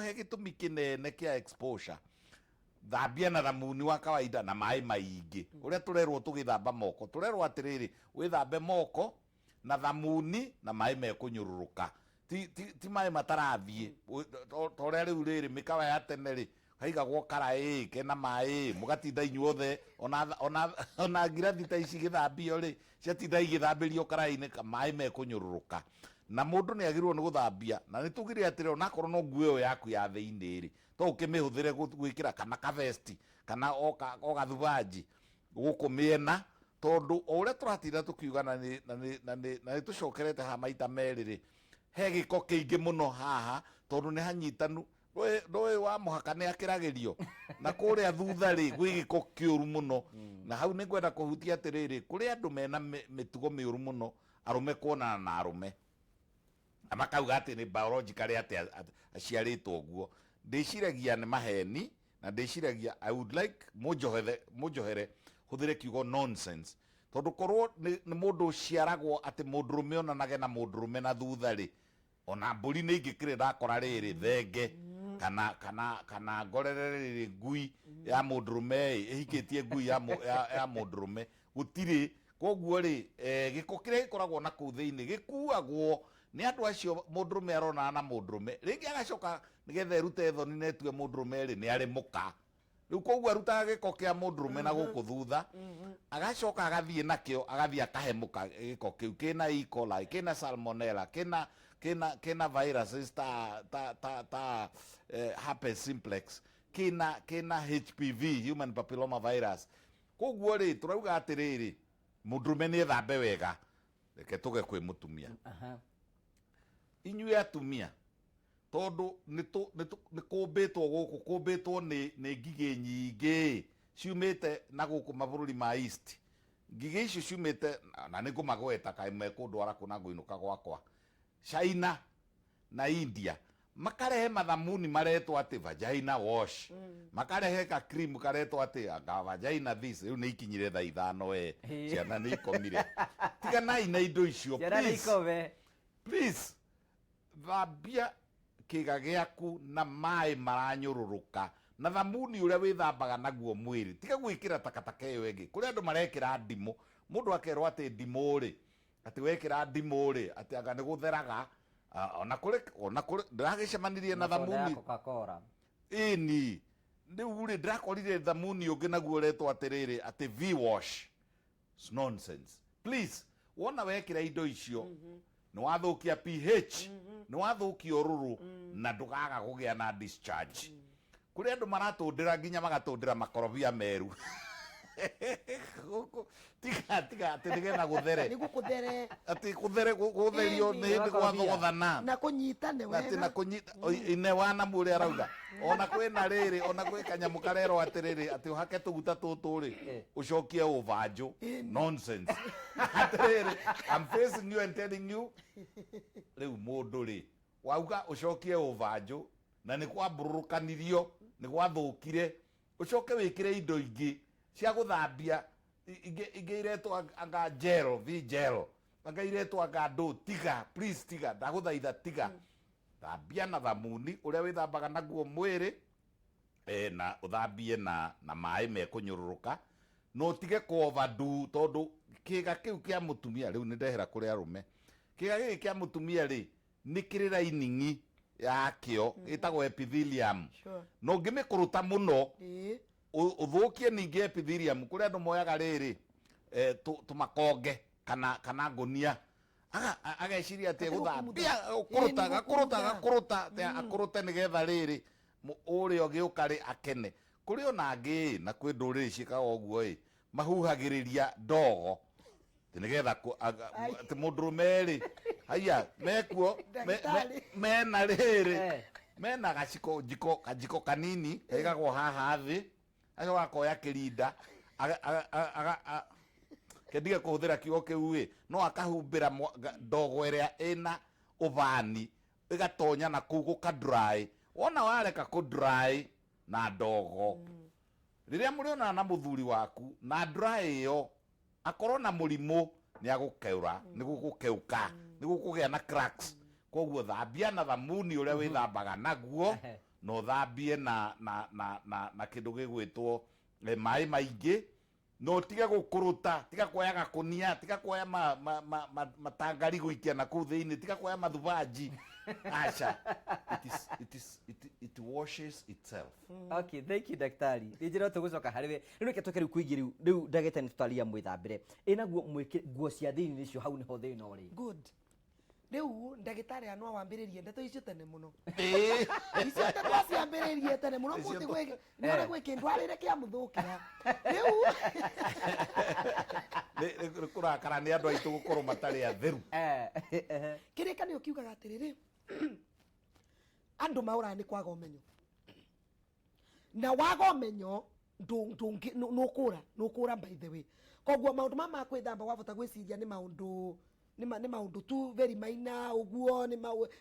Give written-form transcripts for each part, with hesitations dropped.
he gitumi kinene kia exposure thambia na thamuni wa kawaida na mai maingi uria turerwo tugithamba moko turerwo atiriri withambe moko na thamuni na mai mekunyururuka ti mai matarathie toria riu riri mikawa ya tene ri haigagwo karai kena mai mugatinda inyuothe ona ngirathi ta ici githambio ri ciatinda igithambirio karai-ini mai mekunyururuka na mundu ni agirwo ni guthambia na ni tugire atire ona korwo no nguo yaku ya thiini ri to ukimihuthire gwikira kana ka vesti kana o gathubanji gukumiena tondu uria turatinda tukiuga na ni tucokerete ha maita meri ri he giko kiingi muno haha tondu ni hanyitanu ndoi wa muhaka ni akiragirio na kuria thutha ri gwi giko kiuru muno na hau ni ngwenda kuhutia atiriri kuri andu mena mitugo miuru muno arume kuonana na arume amakauga ati ni biologically ati aciaritwo guo ndiciragia ni maheni na ndiciragia I would like mujohere huthire kiugo nonsense tondu korwo ni mundu ciaragwo ati mundurume onanage na mundurume na thutha ri ona mburi ni ingikire ndakora riri thenge kana ngorerere ngui ya mundurume ihikitie ngui ya mundurume gutiri koguo ri giko kire ikoragwo na kuu thiini gikuagwo ni andu acio mundurume arona na mundurume ringi agacoka nigetha erute thoni netue mundurume ri ni ari muka riu koguo arutaga giko kia mundurume na guku thutha agacoka agathie nakio agathie akahemuka giko kiu kina E. coli kina salmonella kina viruses ta herpes simplex kina HPV human papilloma virus koguo ri turauga atiriri mundurume ni thambe wega reke tuge kwi mutumia inyue atumia tondu ni kumbitwo guku kumbitwo ni ngige nyingi ciumite na guku mabururi ma east ngige icio ciumite na ni ngumagweta kai mekundwara kuna nguinuka gwakwa China na India makarehe mathamuni maretwo ati vagina wash makarehe ka cream karetwo ati vagina this riu ni ikinyire tha ithano ciana ni ikomire tiganai na indo icio please thambia kiga giaku na mai maranyururuka na thamuni uria withambaga naguo mwiri tiga gwikira takataka iyo ingi kuri andu marekira ndimu mundu akerwo ati ndimu ri ati wekira ndimu ri ati anga ni gutheraga ona kuri ndagicemanirie na thamuni Coca-Cola ini riu ri ndakorire thamuni ungi naguo retwo atiriri ati V wash nonsense please wona wekira indo icio ni wathukia pH ni wathukia ururu na ndugaga kugia na discharge kuri andu maratundira nginya magatundira makorobia meru tiga ati nigena guthere ni gukuthere ati gutherio ni gwathogothana na kunyitane wega ati na kunyita ine wana muri arauga ona kwina riri ona kwi kanyamu karero atiriri ati uhake tuguta tuturi ucokie uvanju nonsense atiriri I'm facing you and telling you riu mundu ri wauga ucokie uvanju na ni kwa bururukanirio ni gwathukire ucoke wikire indo ingi cia guthambia ingi iretwo anga gel anga iretwo anga ndo tiga please tiga ndaguthaitha tiga thambia na thamuni uria withambaga naguo mwiri na uthambie na mai mekunyururuka no tige ko overdo tondu kiga kiu kia mutumia riu ni ndehera kuri arume kiga giki kia mutumia ri ni kirira iningi yakio itagwo epithelium no ngimikuruta muno uthukie ningi epithelium kuri andu moyaga riri tumakonge kana ngunia ageciria ati guthambia kuruta akurute nigetha riri uri ogiuka ri akene kuri onangi na kwi nduriri ciikaga uguo mahuhagiriria ndogo nigetha ati mundurume ri haya mekuo mena riri mena kajiko kanini kaigagwo haha thi ayo akoya kirinda kendiga kuhuthira kiugo kiu no akahumbira ndogo iria ina uvani igatonya na kuu guka dry wona wareka ku dry na ndogo riria muriona na muthuri waku na dry iyo akorwo na murimu ni agukeura ni gukeuka ni gukugia na cracks koguo thambia na thamuni uria withambaga naguo no thambie na kindu gigwitwo mai maingi no tiga gukuruta tiga kuoya gakunia tiga kuoya matangari guikia na kuu thiini tiga kuoya mathubanji acha it washes itself. Okay, thank you daktari. Njira tugucoka hariwe riu reke tuke riu kuigi riu ndagete ni tutaria mwithambire inaguo mwike nguo cia thiini nicio hau niho thina uri good. Riu ndagitari anwa wambiririe ndeto icio tene muno icio ndeto ciambiririe tene muno muti gwe nora gwe kindu arire kia muthukira riu kurakara ni andu aitu gukorwo matari atheru kirikanio kiugaga atiriri andu maura ni kwaga umenyo na waga umenyo nukura by the way koguo maundu mama kwithamba wabota gwiciria ni maundu tu very minor uguo ni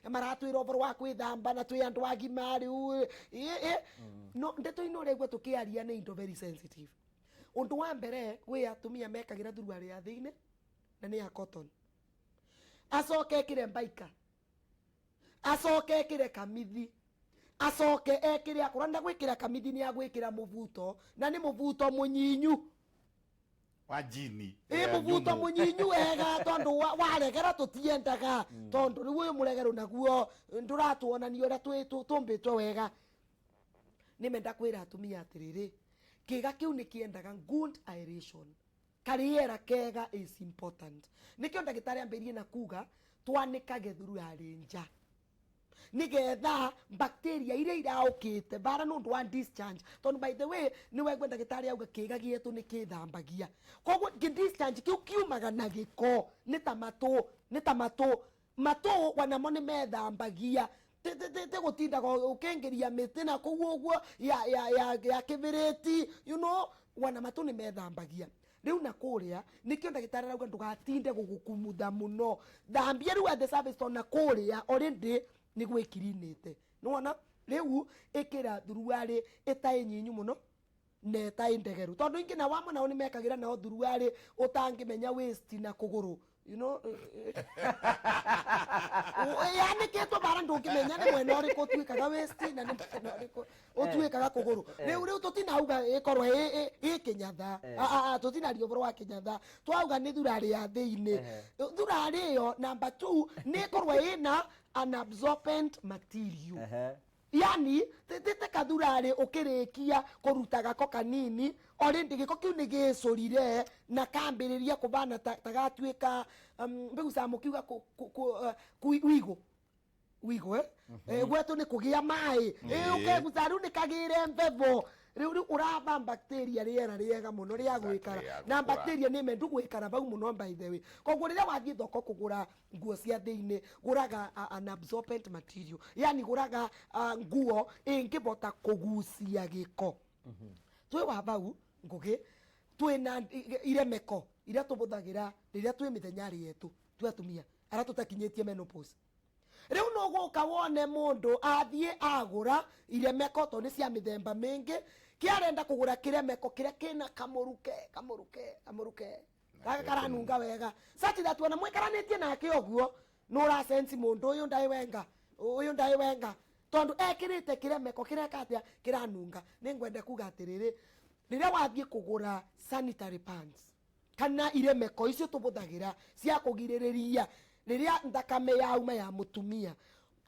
maratwira uboro wa kwithamba na twi andu agima riu no ndeto ino regwa tukiaria ni indo very sensitive. Undu wa mbere we atumia mekagira thuruari ya thiine na ni ya cotton acoke ekire mbaika acoke ekire kamithi acoke ekire akuranda gwikira kamithi ni agwikira muvuto na ni muvuto munyinyu wa jini muvuto munyinyu wega tondu waregera tutiendaga tondu riu uyu muregero naguo nduratuonania uria tumbitwe wega ni menda kwira atumia atiriri kiga kiu ni kiendaga good aeration kariera kega is important nikio ndagitari ambirie na kuga twanikage thuruari nja nigetha bacteria iria iraukite bara nundu wa discharge tondu by the way ni wegwe ndagitari auga kiga gietu ni kithambagia koguo discharge kiu kiumaga na giko ni tamato wanamo ni methambagia te gutindaga ukengeria miti na kuguo uguo ya kibiriti you know wana matu ni methambagia riu na kuria nikio ndagitari auga ndugatinde gugukumutha muno thambia riu at the service tona kuria already ni gwikirinite nuona riu ikira thuruari itai nyinyu muno na itai ndegeru tondu ingi na wamwe nao ni mekagira nao thuruari utangimenya waste na kuguru you know yani keto bara ndungimenya ni mwena uri ko twikaga waste na ni mwena uri ko utwikaga kuguru riu tutinauga ikorwo ikinyatha tutina rioboro wa kinyatha twauga ni thurari ya thiini thurari yo number 2 ni ikorwo ina an absorbent material yani tete kathurari ukirikia kurutaga ko kanini already giko kiu ni gicurire na kambiriria kubana tagatwika mbigusa mukiuga wigo gwetu ni kugia mai ukegusa riu ni kagire mbevo riu uraba bacteria riera riega muno ria gwikara na bacteria ni mendu gwikara bau muno by the way koguo riria wathie thoko kugura nguo cia thiini guraga an absorbent material yani guraga nguo ingibota kugucia giko twi wa bau ngugi twina iremeko iria tubuthagira riria twi mithenya yetu twatumia ara tutakinyitie menopause riu no guka wone mundu athie agura iremeko to ni cia mithemba mingi kiarenda kugura kiremeko kiria kina kamuruke karanunga wega such that wana mwikaranitie nake oguo no ra sense mundu uyu ndai wenga tondu ekirite kiremeko kiria katia kiranunga ningwende kuga atiriri riria wathie kugura sanitary pads kana iremeko icio tubuthagira cia kugiririria riria ndakame yauma ya mutumia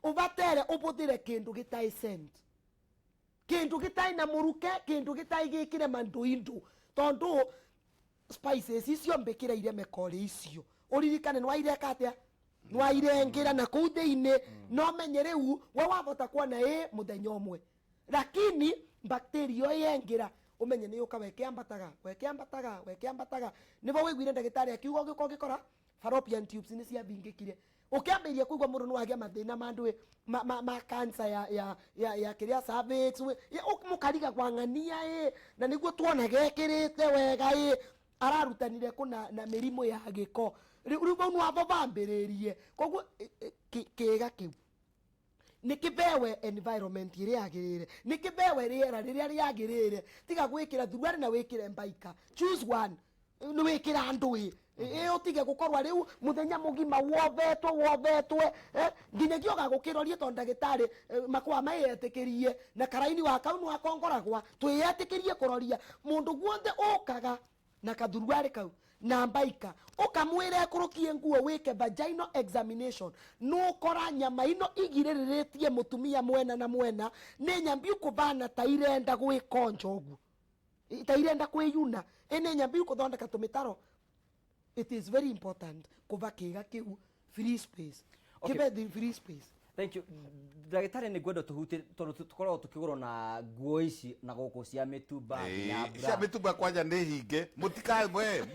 ubatere ubuthire kindu gitai scent kindu gitai na muruke kindu gitai gikire manduindu tondu spices icio mbikira iremeko icio uririkane nwa ireka atia nwa irengira na kuu thiini no menye riu we wabota kuona muthenya umwe lakini bacteria yengira umenye ni uka wekiambataga nibo wiguire ndagitari akiuga giko gikora fallopian tubes ni cia bingikire ukiambiria kuigwa muru no agia mathina mandu ma cancer ya kiria cervix mukariga gwangania na niguo tuona gekirite wega ararutanire kuna na mirimo ya giko riu bau abo bambiririe koguo kiga kiu nikibewe environment iria yagirire nikibewe riera riria riagirire tiga gwikira thuruari na wikire mbaika choose one ni wikira ndui utige gukorwa riu muthenya mugima wothetwe nginyagio gagukirorie to ndagitari makwa mayetikirie na karaini wa kau no akongoragwa twiyetikirie kuroria mundu guothe okaga na kathuruari kau na mbaika ukamwire kurukie nguo wike vaginal examination no kora nyama ino igiriritie mutumia mwena na mwena ne nyambi ukubana tairenda gwikonja ugu tairenda kwiyuna ene nyambi ukuthondeka tumitaro. It is very important kuva kiga kiu free space. Okay. Kibe the free space. Thank you. Ndagitari ni gwenda tuhutie tondu tukorwo tukigurwo na nguo ici na goko cia mitumba cia mitumba kwanja ni hinge mutikamwe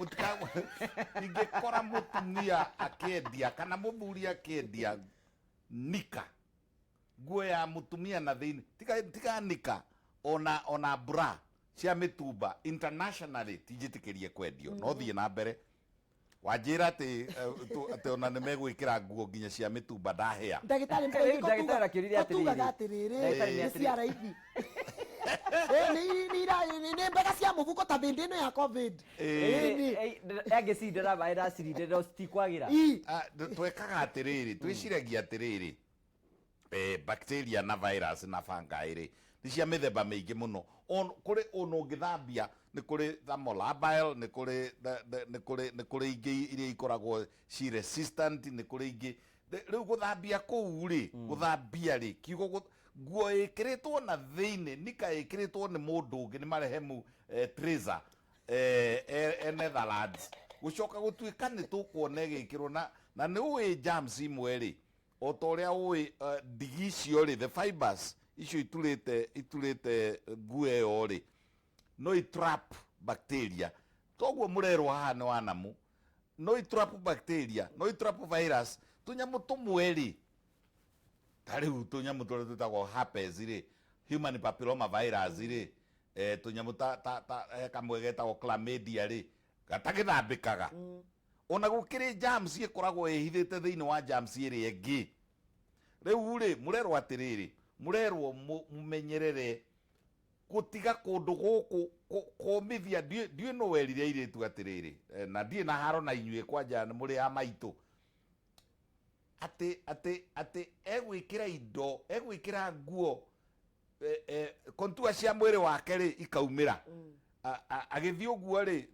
ingikora mutumia akendia kana muthuri akendia nika nguo ya mutumia na thini tika nika ona bra cia mitumba internationally tijitikirie kwendio no thie na mbere wajira ati ona ne megwikira nguo nginya cia mitumba ndahea ndagitari ndagitari akirire atiriri ni cia raithi ni mbega cia mubuko ta bindi ino ya covid agicindira baira cirindira citikwagira twekaga atiriri twiciragia atiriri bacteria na virus na fungi ni cia mithemba mingi muno kuri ono ngithambia ni kuri thermolabile ni kuri ingi iria ikoragwo ci resistant ni kuri ingi riu guthambia kuu ri guthambia ri kiugo nguo ikiritwo na thiini nika ikiritwo ni mundu ungi ni marehemu Tracer Netherlands gucoka gutuika ni tukuona igikirwo na ni uwi germs imwe ri o ta uria uwi ndigi icio ri the fibers icio iturite nguo iyo ri no itrap bacteria toguo murerwa haha ni wa Namu no itrap bacteria no itrap virus tunyamu tumwe ri tariu tunyamu turia tutagwo herpes ri human papilloma virus ri tunyamu ta kamwe getagwo chlamydia ri gatagithambikaga ona gukiri germs ikoragwo ihithite thiini wa germs iri engi riu ri murerwa atiriri murerwo mumenyerere gutiga kundu guku komithia ndiu no werire iritu atiriri na ndie na haro na inyue kwanja muri a maitu ati egwikira indo egwikira nguo kontua cia mwiri wake ri ikaumira agithii uguo ri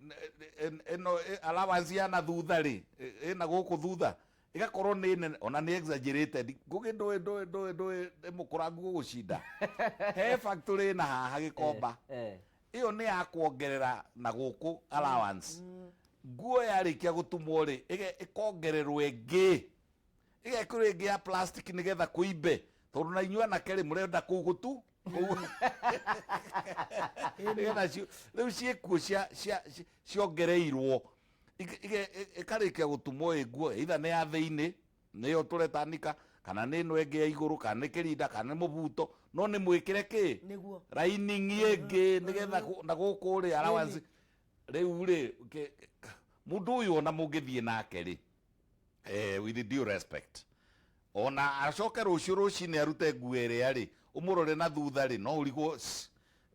eno allowance ya na thutha ri ina guku thutha igakorwo ni nene ona ni exaggerated ngugi ndo mukura nguo gucinda he factory na haha gikomba iyo ni ya kuongerera na guku allowance nguo yarikia gutumwo ri ikongererwo ingi igekirwo ingi ya plastic nigetha kuimbe tondu na inyua na keri murenda kugutu riu ciekuo ciongereirwo ikarikia gutumwo nguo itha ni ya thiini niyo turetanika kana ni no enge ya iguru kana ni kirinda kana ni mubuto no ni mwikire ki lining yengi nigetha na guku ri allowance riu ri mundu uyu ona mungithie nake ri with due respect ona acoke rucio rucini arute nguo iria ri umurore na thutha ri no urigwo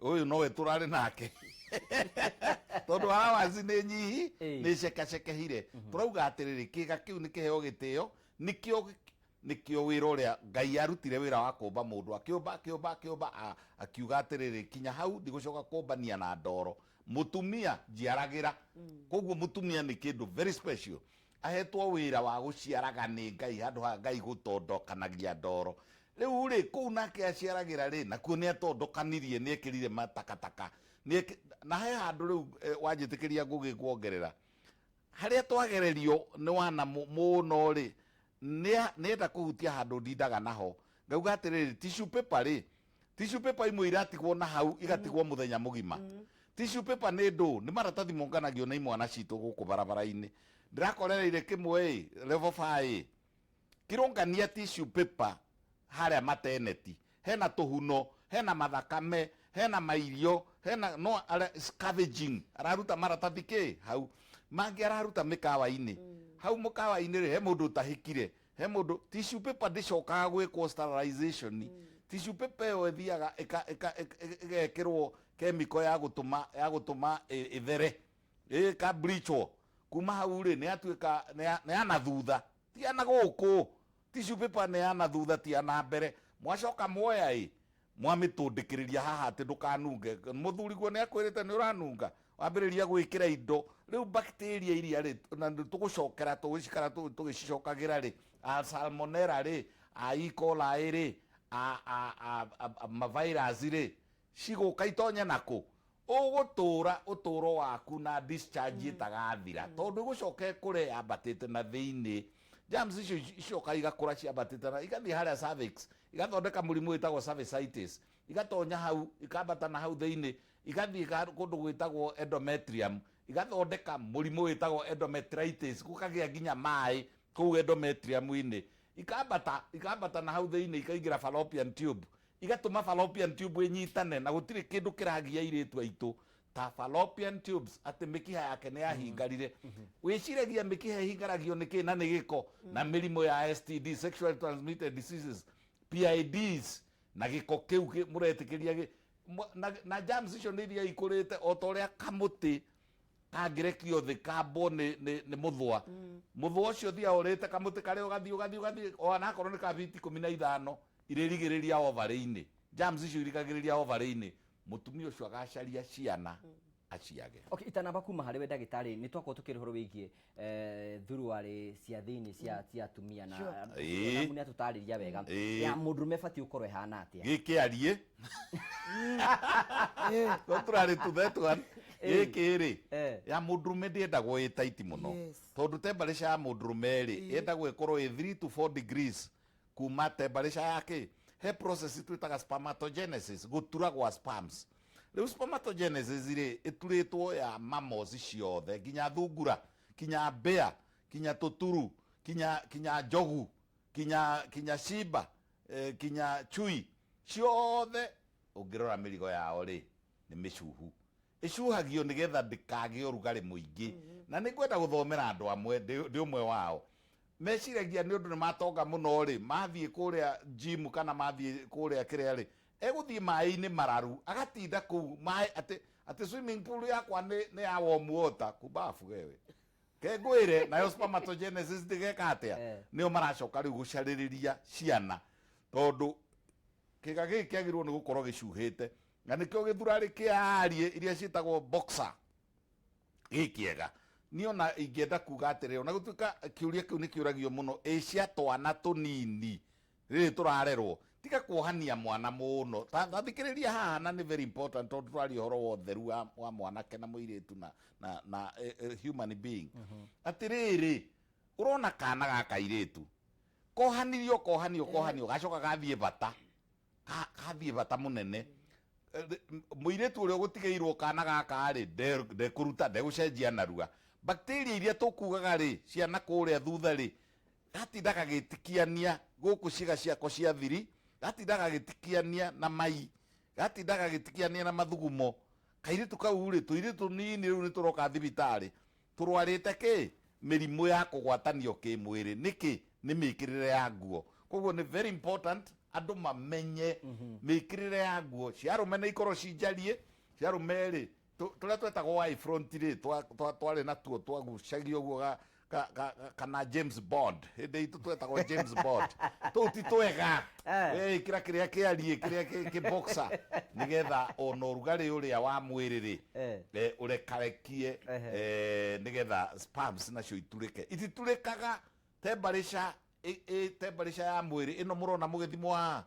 uyu no we turari nake tondu allowance ni nyihi ni cekacekehire turauga atiriri kiga kiu ni kiheo gitio nikio wira uria Ngai arutire wira wa kumba mundu akiumba akiuga atiriri kinya hau ndigucoka kumbania na ndoro mutumia njiaragira koguo mutumia ni kindu very special ahetwo wira wa guciaraga ni Ngai handu ha Ngai gutondokanagia ndoro riu ri kuu nake aciaragira ri nakuo ni atondokanirie ni ekirire matakataka na he handu riu wanjitikiria ngugi kuongerera haria twagererio ni wa Namu muno ri ni enda kuhutia handu ndindaga naho ngauga atiriri tissue paper imwe iratigwo na hau igatigwo muthenya mugima tissue paper ni ndu ni maratathi monganagio na imwana citu guku barabara-ini ndirakorereire kimwe level 5 kirongania tissue paper haria mateneti hena tuhuno hena mathakame hena mairio hena no scavenging araruta maratathi ki hau mangi araruta mikawa-ini hau mukawa-ini ri he mundu tahikire he mundu tissue paper ndicokaga gwikwo sterilization tissue paper yo ethiaga igekirwo chemical ya gutuma ithere ka bleachwo kuma hau ri ni atuika ni ana thutha ti ana guku tissue paper ni ana thutha ti ana mbere mwacoka muoya mwamitundikiriria haha ati ndukanunge muthuri guo ni akwirite ni uranunga wambiriria gwikira indo riu bacteria iria ri na tugucokera tugicikara tugicicokagira ri salmonella ri E. coli ri virus ri ciguka itonye naku ugutura uturo waku na discharge itagathira tondu igucoka kure ambatite na thiini germs icio icoka igakura ciambatite na igathi haria cervix igathondeka murimu witagwo cervicitis igatonya hau ikambata na hau thiini igathi kundu gwitagwo endometrium igathondeka murimu witagwo endometritis gukagia nginya mai kuu endometrium-ini ikambata na hau thiini ikaingira fallopian tube igatuma fallopian tube inyitane na gutiri kindu kiragia iritu aitu ta fallopian tubes ati mikiha yake ni yahingarire wiciragia mikiha hingaragio niki na ni giko na mirimo ya STD sexually transmitted diseases PIDs na giko kiu muretikiria na germs icio ni iria ikurite o ta uria kamuti kangirekio thi kambo ni muthwa muthwa ucio thia urite kamuti kare ugathi ona akorwo ni ka biti 15 irigiriria ovary-ini germs icio irigagiriria ovary-ini mutumia ucio agacaria ciana aciage. Okay, itanamba kuma harĩ we ndagĩtarĩ nĩ twakorwo tukĩrĩhoro wĩgiĩ thuruarĩ cia thĩinĩ cia atumia na Namu nĩ atũtarĩria wega ya mũndũrũme batiĩ ũkorwo ĩhana atĩa gĩkĩarie no tũrarĩ tuthetwan gĩkĩ rĩ ya mũndũrũme ndĩendagwo ĩ taiti mũno tondũ temperature ya mũndũrũme rĩ yendagwo ĩkorwo ĩ 3 to 4 degrees kuma temperature yake he process twitaga spermatogenesis gutura gwa sperms riu spermatogenesis ri ituritwo ya mammals ciothe nginya thungura kinya mbea kinya tuturu kinya njogu kinya shimba kinya chui ciothe ungirora mirigo yao ri ni micuhu icuhagio nigetha ndikage urugari muingi na ningwenda guthomera andu amwe ndi umwe wao meciragia ni undu ni matonga muno ri mathie kuria gym kana mathie kuria kiria ri eguthie mai-ini mararu agatinda kuu mai ati swimming pool yakwa ni ya warm water kubafu gewe kengwire nayo spermatogenesis ndigeka atia nio maracoka riu gucaririria ciana tondu kiga giki kiagirwo ni gukorwo gicuhite na nikio githurari kiarie iria cietagwo boxer gikiega niona ingenda kuga atirĩ ona gutuika kiuria kiu ni kiuragio muno cia twana tunini riri turarerwo tiga kuohania mwana muno tathikiriria haha na ni very important tondu turari horo wa theru wa mwanake na muiritu na human being atiriri urona kana gaka iritu kohanio gacoka gathie bata munene muiritu uria gutigeirwo kana gaka ri ndekuruta ndegucenjia narua bacteria iria tukugaga ri ciana kuria thutha ri gatindaga gitikiania guku ciga ciako cia thiri gatindaga gitikiania na mai gatindaga gitikiania na mathugumo kairitu kau ri tuiritu nini riu ni turoka thibitari turwarite ki mirimu ya kugwatanio ki mwiri niki ni mikirire ya nguo koguo ni very important andu mamenye mikirire ya nguo ciarume ni ikorwo cinjarie ciarume ri turia twetagwo white front ri twari natuo twagucagio guo kana James Bond hindi itu twetagwo James Bond tuti twega kira kiria kiarie kiria ki boxer nigetha ono rugari uria wa mwiri ri urekarekie nigetha sperms nacio ititurikaga temperature ya mwiri ino murona mugithimwa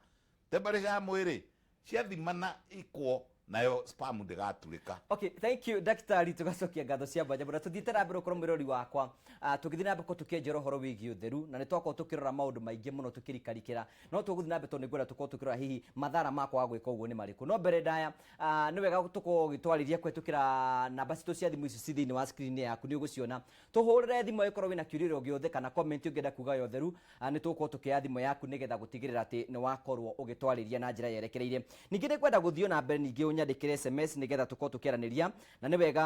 temperature ya mwiri ciathimana ikwo nayo sperm ndigaturika. Okay, thank you daktari, tugacokia ngatho cia mwanya mũno tuthiĩte na mbere ũkorwo mwĩrori wakwa tũgĩthiĩ na mbere tũkĩenjera ũhoro wĩgiĩ ũtheru na nĩ twakorwo tũkĩrora maũndũ maingĩ mũno tũkĩrikarikĩra no tũgũthiĩ na mbere tondũ nĩngwenda tũkorwo tũkĩrora hihi mathara makwa wa gwĩka ũguo nĩ marĩkũ no mbere ndaya nĩ wega tũkorwo gĩtwarĩria kũhetũkĩra namba citũ cia thimũ ici thĩinĩ wa screen yaku nĩ ũgũciona tũhũrĩre thimũ ĩkorwo wĩna kĩũria gĩothe kana comment ũngĩenda kuga ya ũtheru nĩ tũgũkorwo tũkĩoya thimũ yaku nĩgetha gũtigĩrĩra atĩ nĩ wakorwo ũgĩtwarĩria na njĩra yerekereire ningĩ nĩngwenda gũthiĩ na mbere ningĩ ũnyandĩkĩre SMS nigetha tukorwo tukiaranĩria na nĩ wega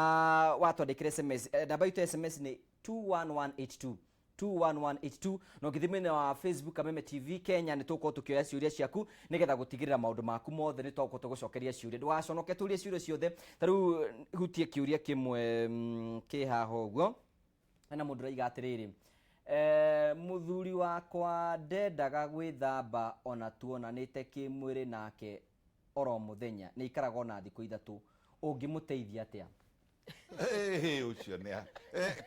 watwandĩkĩre SMS namba itũ SMS nĩ 21182 no ngithimene wa Facebook Kameme TV Kenya nĩ tũkorwo tukioya ciũria ciaku nigetha gũtigĩrĩra maũndũ maku mothe nĩ tũkorwo tũgũcokeria ciũria ndũgaconoke tũrie ciũria ciothe ta rĩu hutie kĩũria kĩmwe kĩ haha ũguo na mundu raiga atiriri muthuri wakwa ndendaga gwithamba ona tuonanite kimwiri nake oro muthenya ni ikaraga ona thiku ithatu ungimuteithia atia? Ucio nä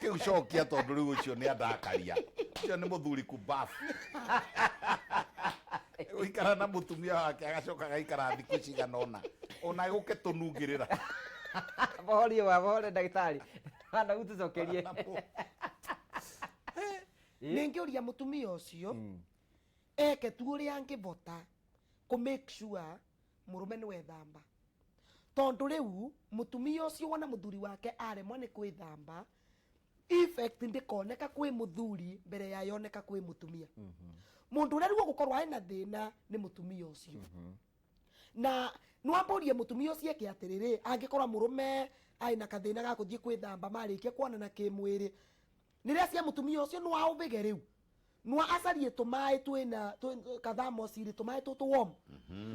kä u cokia tondå rä u ucio nä andakaria ucio nä må thuri kubafu ikara na må tumia wake agacoka gaikara thikå cigana ona gå ke tå nungä rä ra bohore ndagitari anda gutu cokerie nä ngä å ria må tumia å cio eke tu å rä a angä bota kå make sure må rå me nä wethamba tondå rä u må tumia å cio wona må thuri wake aremwa nä kwä thamba effect ndä koneka kwä må thuri mbere ya yoneka kwä må tumia må ndå å rä a rä u gå korwo na thä na nä må tumia å cio na nwambå rie må tumia å cio eke atä rä rä angä korwo må rå me aina kathä na ga gå thiä kwä thamba marä kie kuonana kä mwä rä nä rä a cia må tumia å cio nwa å bä ge rä u nwa acarie tå maä twä kathamo cirä tå maä tå tå wom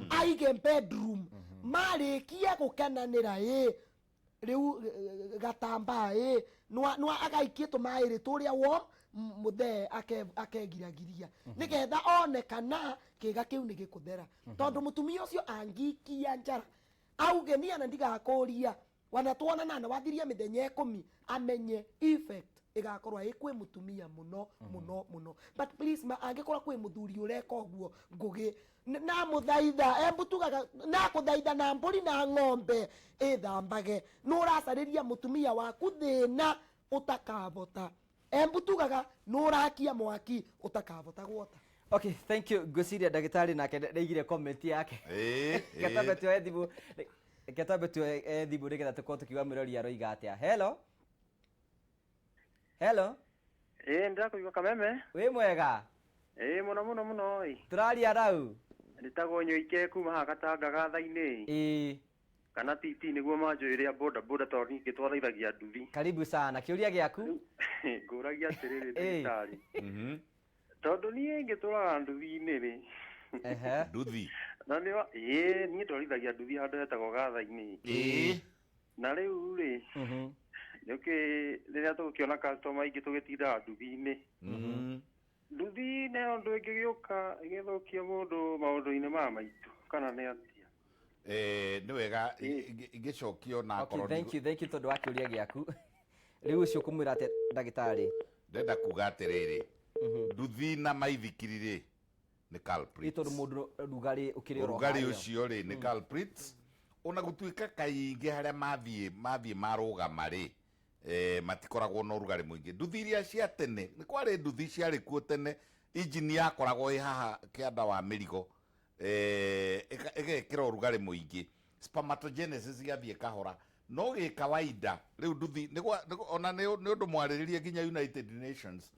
aige bedroom marä kie gå kenanä ra rä u gatamba nwa agaikie tå maä rä tå rä a wom må thee akengiragiria nä getha onekana kä ga kä u nä gä kå thera tondå må tumia å cio angikia njara auge ni ana ndigakå ria wana twonana na wathiria mä thenya 10 amenye effect igakorwa ikwe mutumia muno but please angikorwa kwi muthuri ureka uguo ngugi na muthaitha embutugaga na kuthaitha na mburi na ng'ombe ithambage no uracariria mutumia waku thina utakabota embutugaga no urakia mwaki utakabota gwota. Okay, thank you Gusiria ndagitari nake ndeigire comment yake katabe tu ethibu nigetha tukorwo tukiuga mirori aroiga atia. Hello ndakũigua Kameme wĩ mwega mũno tũraria rau ndĩtagwo Nyoike kuma haha Gatanga gatha-inĩ kana titi nĩguo manjũĩrĩa boda tondũ ningĩ twathaithagia nduthi. Karibu sana kĩũria gĩaku. Ngũragia atĩrĩrĩ ndagĩtarĩ tondũ niĩ ngĩtũraga nduthi-inĩ rĩ nduthi na niĩ twarithagia nduthi handũ hetagwo gatha-inĩ na rĩu rĩ rĩrĩa tũgũkĩona customer ingĩ tũgĩtindaga nduthi-inĩ nduthi nayo ndũ ĩngĩgĩũka ĩgĩthũkia mũndũ maũndũ-inĩ maya maitũ kana nĩ atia? Nĩ wega ingĩcokio na korwo thank you tondũ wa kĩũria gĩaku rĩu ũcio ũkũmwĩra atĩ ndagĩtarĩ ndenda kuga atĩrĩrĩ nduthi na maithikiri rĩ nĩ culprits tondũ mũndũ rugarĩ ũkĩrĩ rugarĩ ũcio rĩ nĩ culprits ona gũtuĩka kaingĩ harĩa mathiĩ marũgama rĩ matikoragwo na ũrugarĩ mũingĩ. Nduthi iria cia tene nĩ kwarĩ nduthi ciarĩ kuo tene injini yakoragwo ĩ haha kĩanda wa mĩrigo ĩgekĩra ũrugarĩ mũingĩ spermatogenesis igathiĩ kahora no gĩ kawaida rĩu nduthi ona nĩ ũndũ mwarĩrĩrie nginya United Nations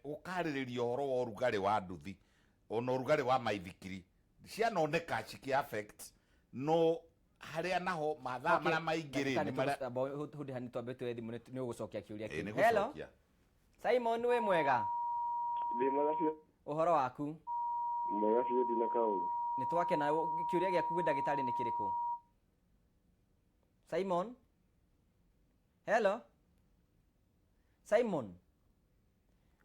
gũkarĩrĩria ũhoro wa ũrugarĩ wa nduthi ona ũrugarĩ wa maithikiri cianoneka cikĩ affect no haria naho mathaa maria maingĩ rĩ nĩ maria hundi hani twambe tu thimũ nĩ ũgũcokia kĩũria kĩu. Hello Simon wĩ mwega? Ndĩ mwega biũ. Ũhoro waku? Mwega biũ ndina kaũndũ. Nĩ twakena kĩũria gĩaku gwĩ ndagĩtarĩ nĩ kĩrĩkũ? Simon? Hello Simon?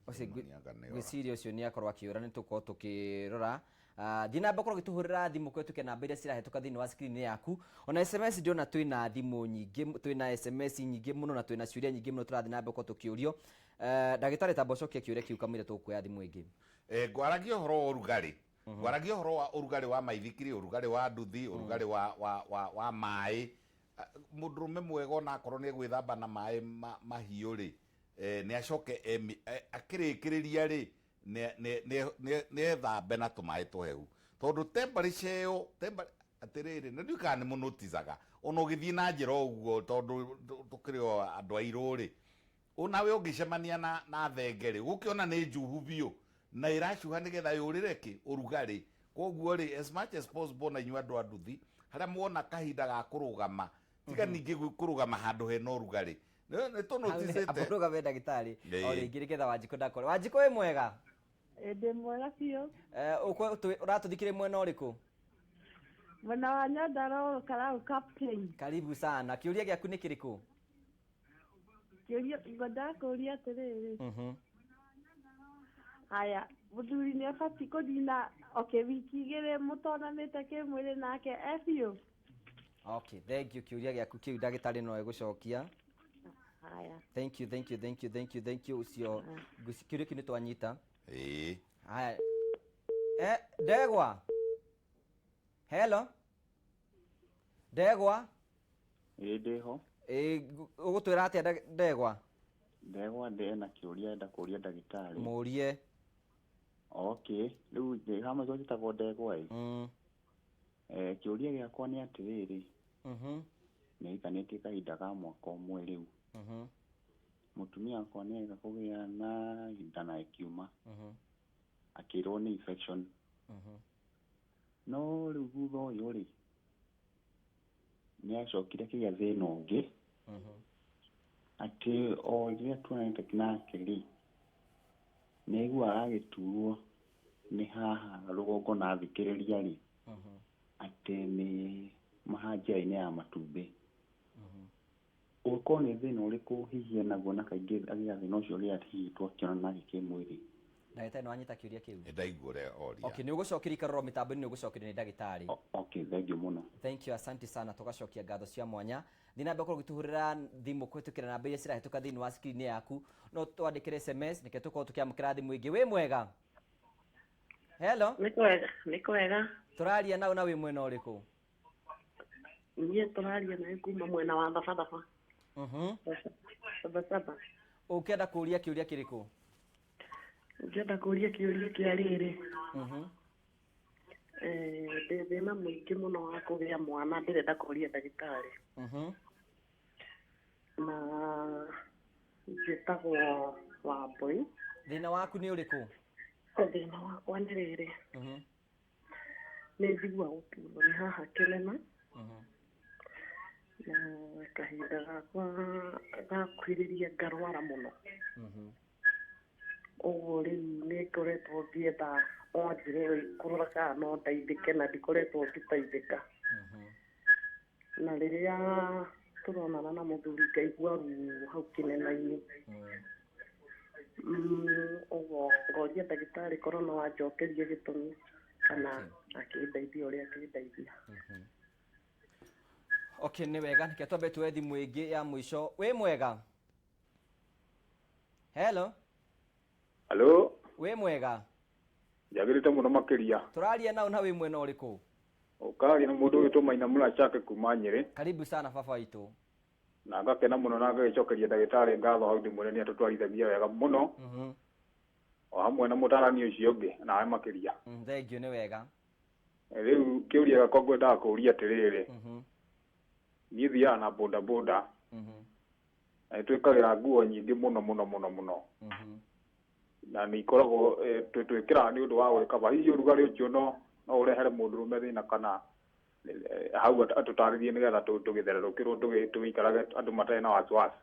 Gwĩciria ũcio nĩ akorwo akĩũra nĩ tũkorwo tũkĩrora thiĩ namba korwo gĩtũhũrĩra thimũ kũhetũkia namba iria cirahĩtũka thĩinĩ wa screen yaku ona SMS ndĩona twĩna thimũ nyingĩ twĩna SMS nyingĩ mũno na twĩna ciũria nyingĩ mũno tũrathiĩ namba korwo tũkĩũrio ndagĩtarĩ tamba ũcokia kĩũria kĩu kamũira tũkuoya thimũ ĩngĩ. Ngwaragia ũhoro wa ũrugarĩ ngwaragia ũhoro wa ũrugarĩ wa maithikiri ũrugarĩ wa nduthi ũrugarĩ wa maĩ mũndũrũme mwega ona akorwo nĩ egwĩthamba na maĩ mahiũ rĩ nĩ acoke akĩrĩkĩrĩria rĩ nĩ ethambe na tũmaĩ tũhehu tondũ temperature ĩyo atĩrĩrĩ nĩ ndiũkaga nĩ mũnoticaga ona ũgĩthiĩ na njĩra ũguo tondũ tũkĩrĩ o andũ airũ rĩ onawe ũngĩcemania na thenge rĩ gũkĩona nĩ njuhu biũ na ĩracuha nĩgetha yũrĩre kĩ ũrugarĩ koguo rĩ as much as possible na inyuĩ andũ a nduthi harĩa muona kahinda ga kũrũgama tiga ningĩ kũrũgama handũ hena ũrugarĩ nĩ tũnoticĩte kũrũgama ndagĩtarĩ o rĩngĩ nĩgetha Wanjikũ ndakore. Wanjikũ wĩ mwega? Ndĩ mwega biũ. Ũratũthikĩrĩ mwena ũrĩkũ? Mwena wa Nyandarua Karau Captain. Karibu sana. Kĩũria gĩaku nĩ kĩrĩkũ? Kĩũria ngwenda kũũria atĩrĩrĩ. Haya, mũthuri nĩ abatiĩ kũnina wiki igĩrĩ mũtonanĩte kĩmwĩrĩ nake biũ? Okay, thank you kiuria gĩaku kĩu ndagĩtarĩ no egũcokia. Haya. Thank you. Ucio kiuria kĩu nĩ twanyita. Haya. Ndegwa. Hello. Ndegwa. Ndĩho. Ũgũtwĩra atĩa Ndegwa? Ndegwa ndĩ na kĩũria ndakũria ndagĩtarĩ. Mũrie. Okay, rĩu ndĩhama njĩtagwo Ndegwa kĩũria gĩakwa nĩ atĩrĩrĩ. Nĩ ikanĩtie kahinda ka mwaka ũmwe rĩu. Mũtumia wakwa nĩ ega kũgĩa na hinda na ikiuma. Akĩrwo nĩ infection. No rĩu thutha ũyũ rĩ nĩ acokire kĩgĩa thĩna ũngĩ. Atĩ o rĩrĩa tuonanĩte nake rĩ nĩ aiguaga agĩturwo nĩ haha rũgongo na thikĩrĩria rĩ atĩ nĩ mahanja-inĩ ya matumbĩ. Ũkorwo nĩ thĩna ũrĩkũ hihi enaguo na kaingĩ agĩa thĩna ũcio rĩrĩa hihi twakĩonana nake kĩmwĩrĩ? Ndagĩtarĩ nĩ wanyita kĩũria kĩu? Nĩ ndaigua ũrĩa oria. Okay, nĩ ũgũcokeria ikarorwo mĩtambo-inĩ, nĩ ũgũcokerio nĩ ndagĩtarĩ. Okay, thank you mũno. Thank you, asante sana, tugacokia ngatho cia mwanya. Thiĩ na mbere gũkorwo ũgĩtũhũrĩra thimũ kũhĩtũkĩra namba iria cirahĩtũka thĩinĩ wa screen yaku, no twandĩkĩre SMS nĩkĩo tũkorwo tũkĩamũkĩra thimũ ĩngĩ. Wĩ mwega? Hello? Nĩ kwega. Tũraria naũ na wĩ mwena ũrĩkũ? Niĩ tũraria nawe kuma mwena wa Thabatha. Thabatha. Ũkĩenda kũũria kĩũria kĩrĩkũ? Ngĩenda kũũria kĩũria kĩa rĩrĩ. Ndĩ thĩna mũingĩ mũno wa kũgĩa mwana, ndĩrenda kũũria ndagĩtarĩ. Na njĩtagwo Wambui. Thĩna waku nĩ ũrĩkũ? Thĩna wakwa nĩ rĩrĩ. Nĩ njiguaga gũturwo nĩ haha kĩnene. Na kahinda gakwa gakuhĩrĩria ngarwara mũno. Ũguo rĩu nĩ ngoretwo ngĩenda o njĩra kũrora kana no ndeithĩke na ndikoretwo ngĩteithĩka. Na rĩrĩa tũronana na mũthuri ngaigua ruo hau kĩnena-inĩ. Ũguo ngoria ndagĩtarĩ korwo no anjokerie gĩtũmi kana akĩndeithia ũrĩa akĩndeithia. Okay, nĩ wega, nĩkĩo twambe tuoe thimũ ĩngĩ ya mũico. Wĩ mwega? Hello? Hello? Wĩ mwega? Njagĩrĩte mũno makĩria. Tũraria naũ na wĩ mwena ũrĩkũ? Ũkaria na mũndũ ũgĩtwo Maina Mũrachake kuma Nyĩrĩ. Karibu sana baba witũ. Na ngakena mũno na ngagĩcokeria ndagĩtarĩ ngatho hau ndĩmwĩre nĩ atũtwarithagia wega mũno. O hamwe na mũtarani ũcio ũngĩ nawe makĩria. Thengiũ, nĩ wega. Rĩu kĩũria gakwa ngwendaga kũũria atĩrĩrĩ. Niĩ thiaga na boda boda. Na twĩkagĩra nguo nyingĩ mũno. Na nĩ ikoragwo twĩkĩraga nĩ ũndũ wa gwĩkaba. Hihi ũrugarĩ ũcio no ũrehere mũndũrũme thĩna kana hau atũtarĩrie nĩgetha tũgĩthererũkĩrwo tũgĩikarage andũ matarĩ na wasiwasi.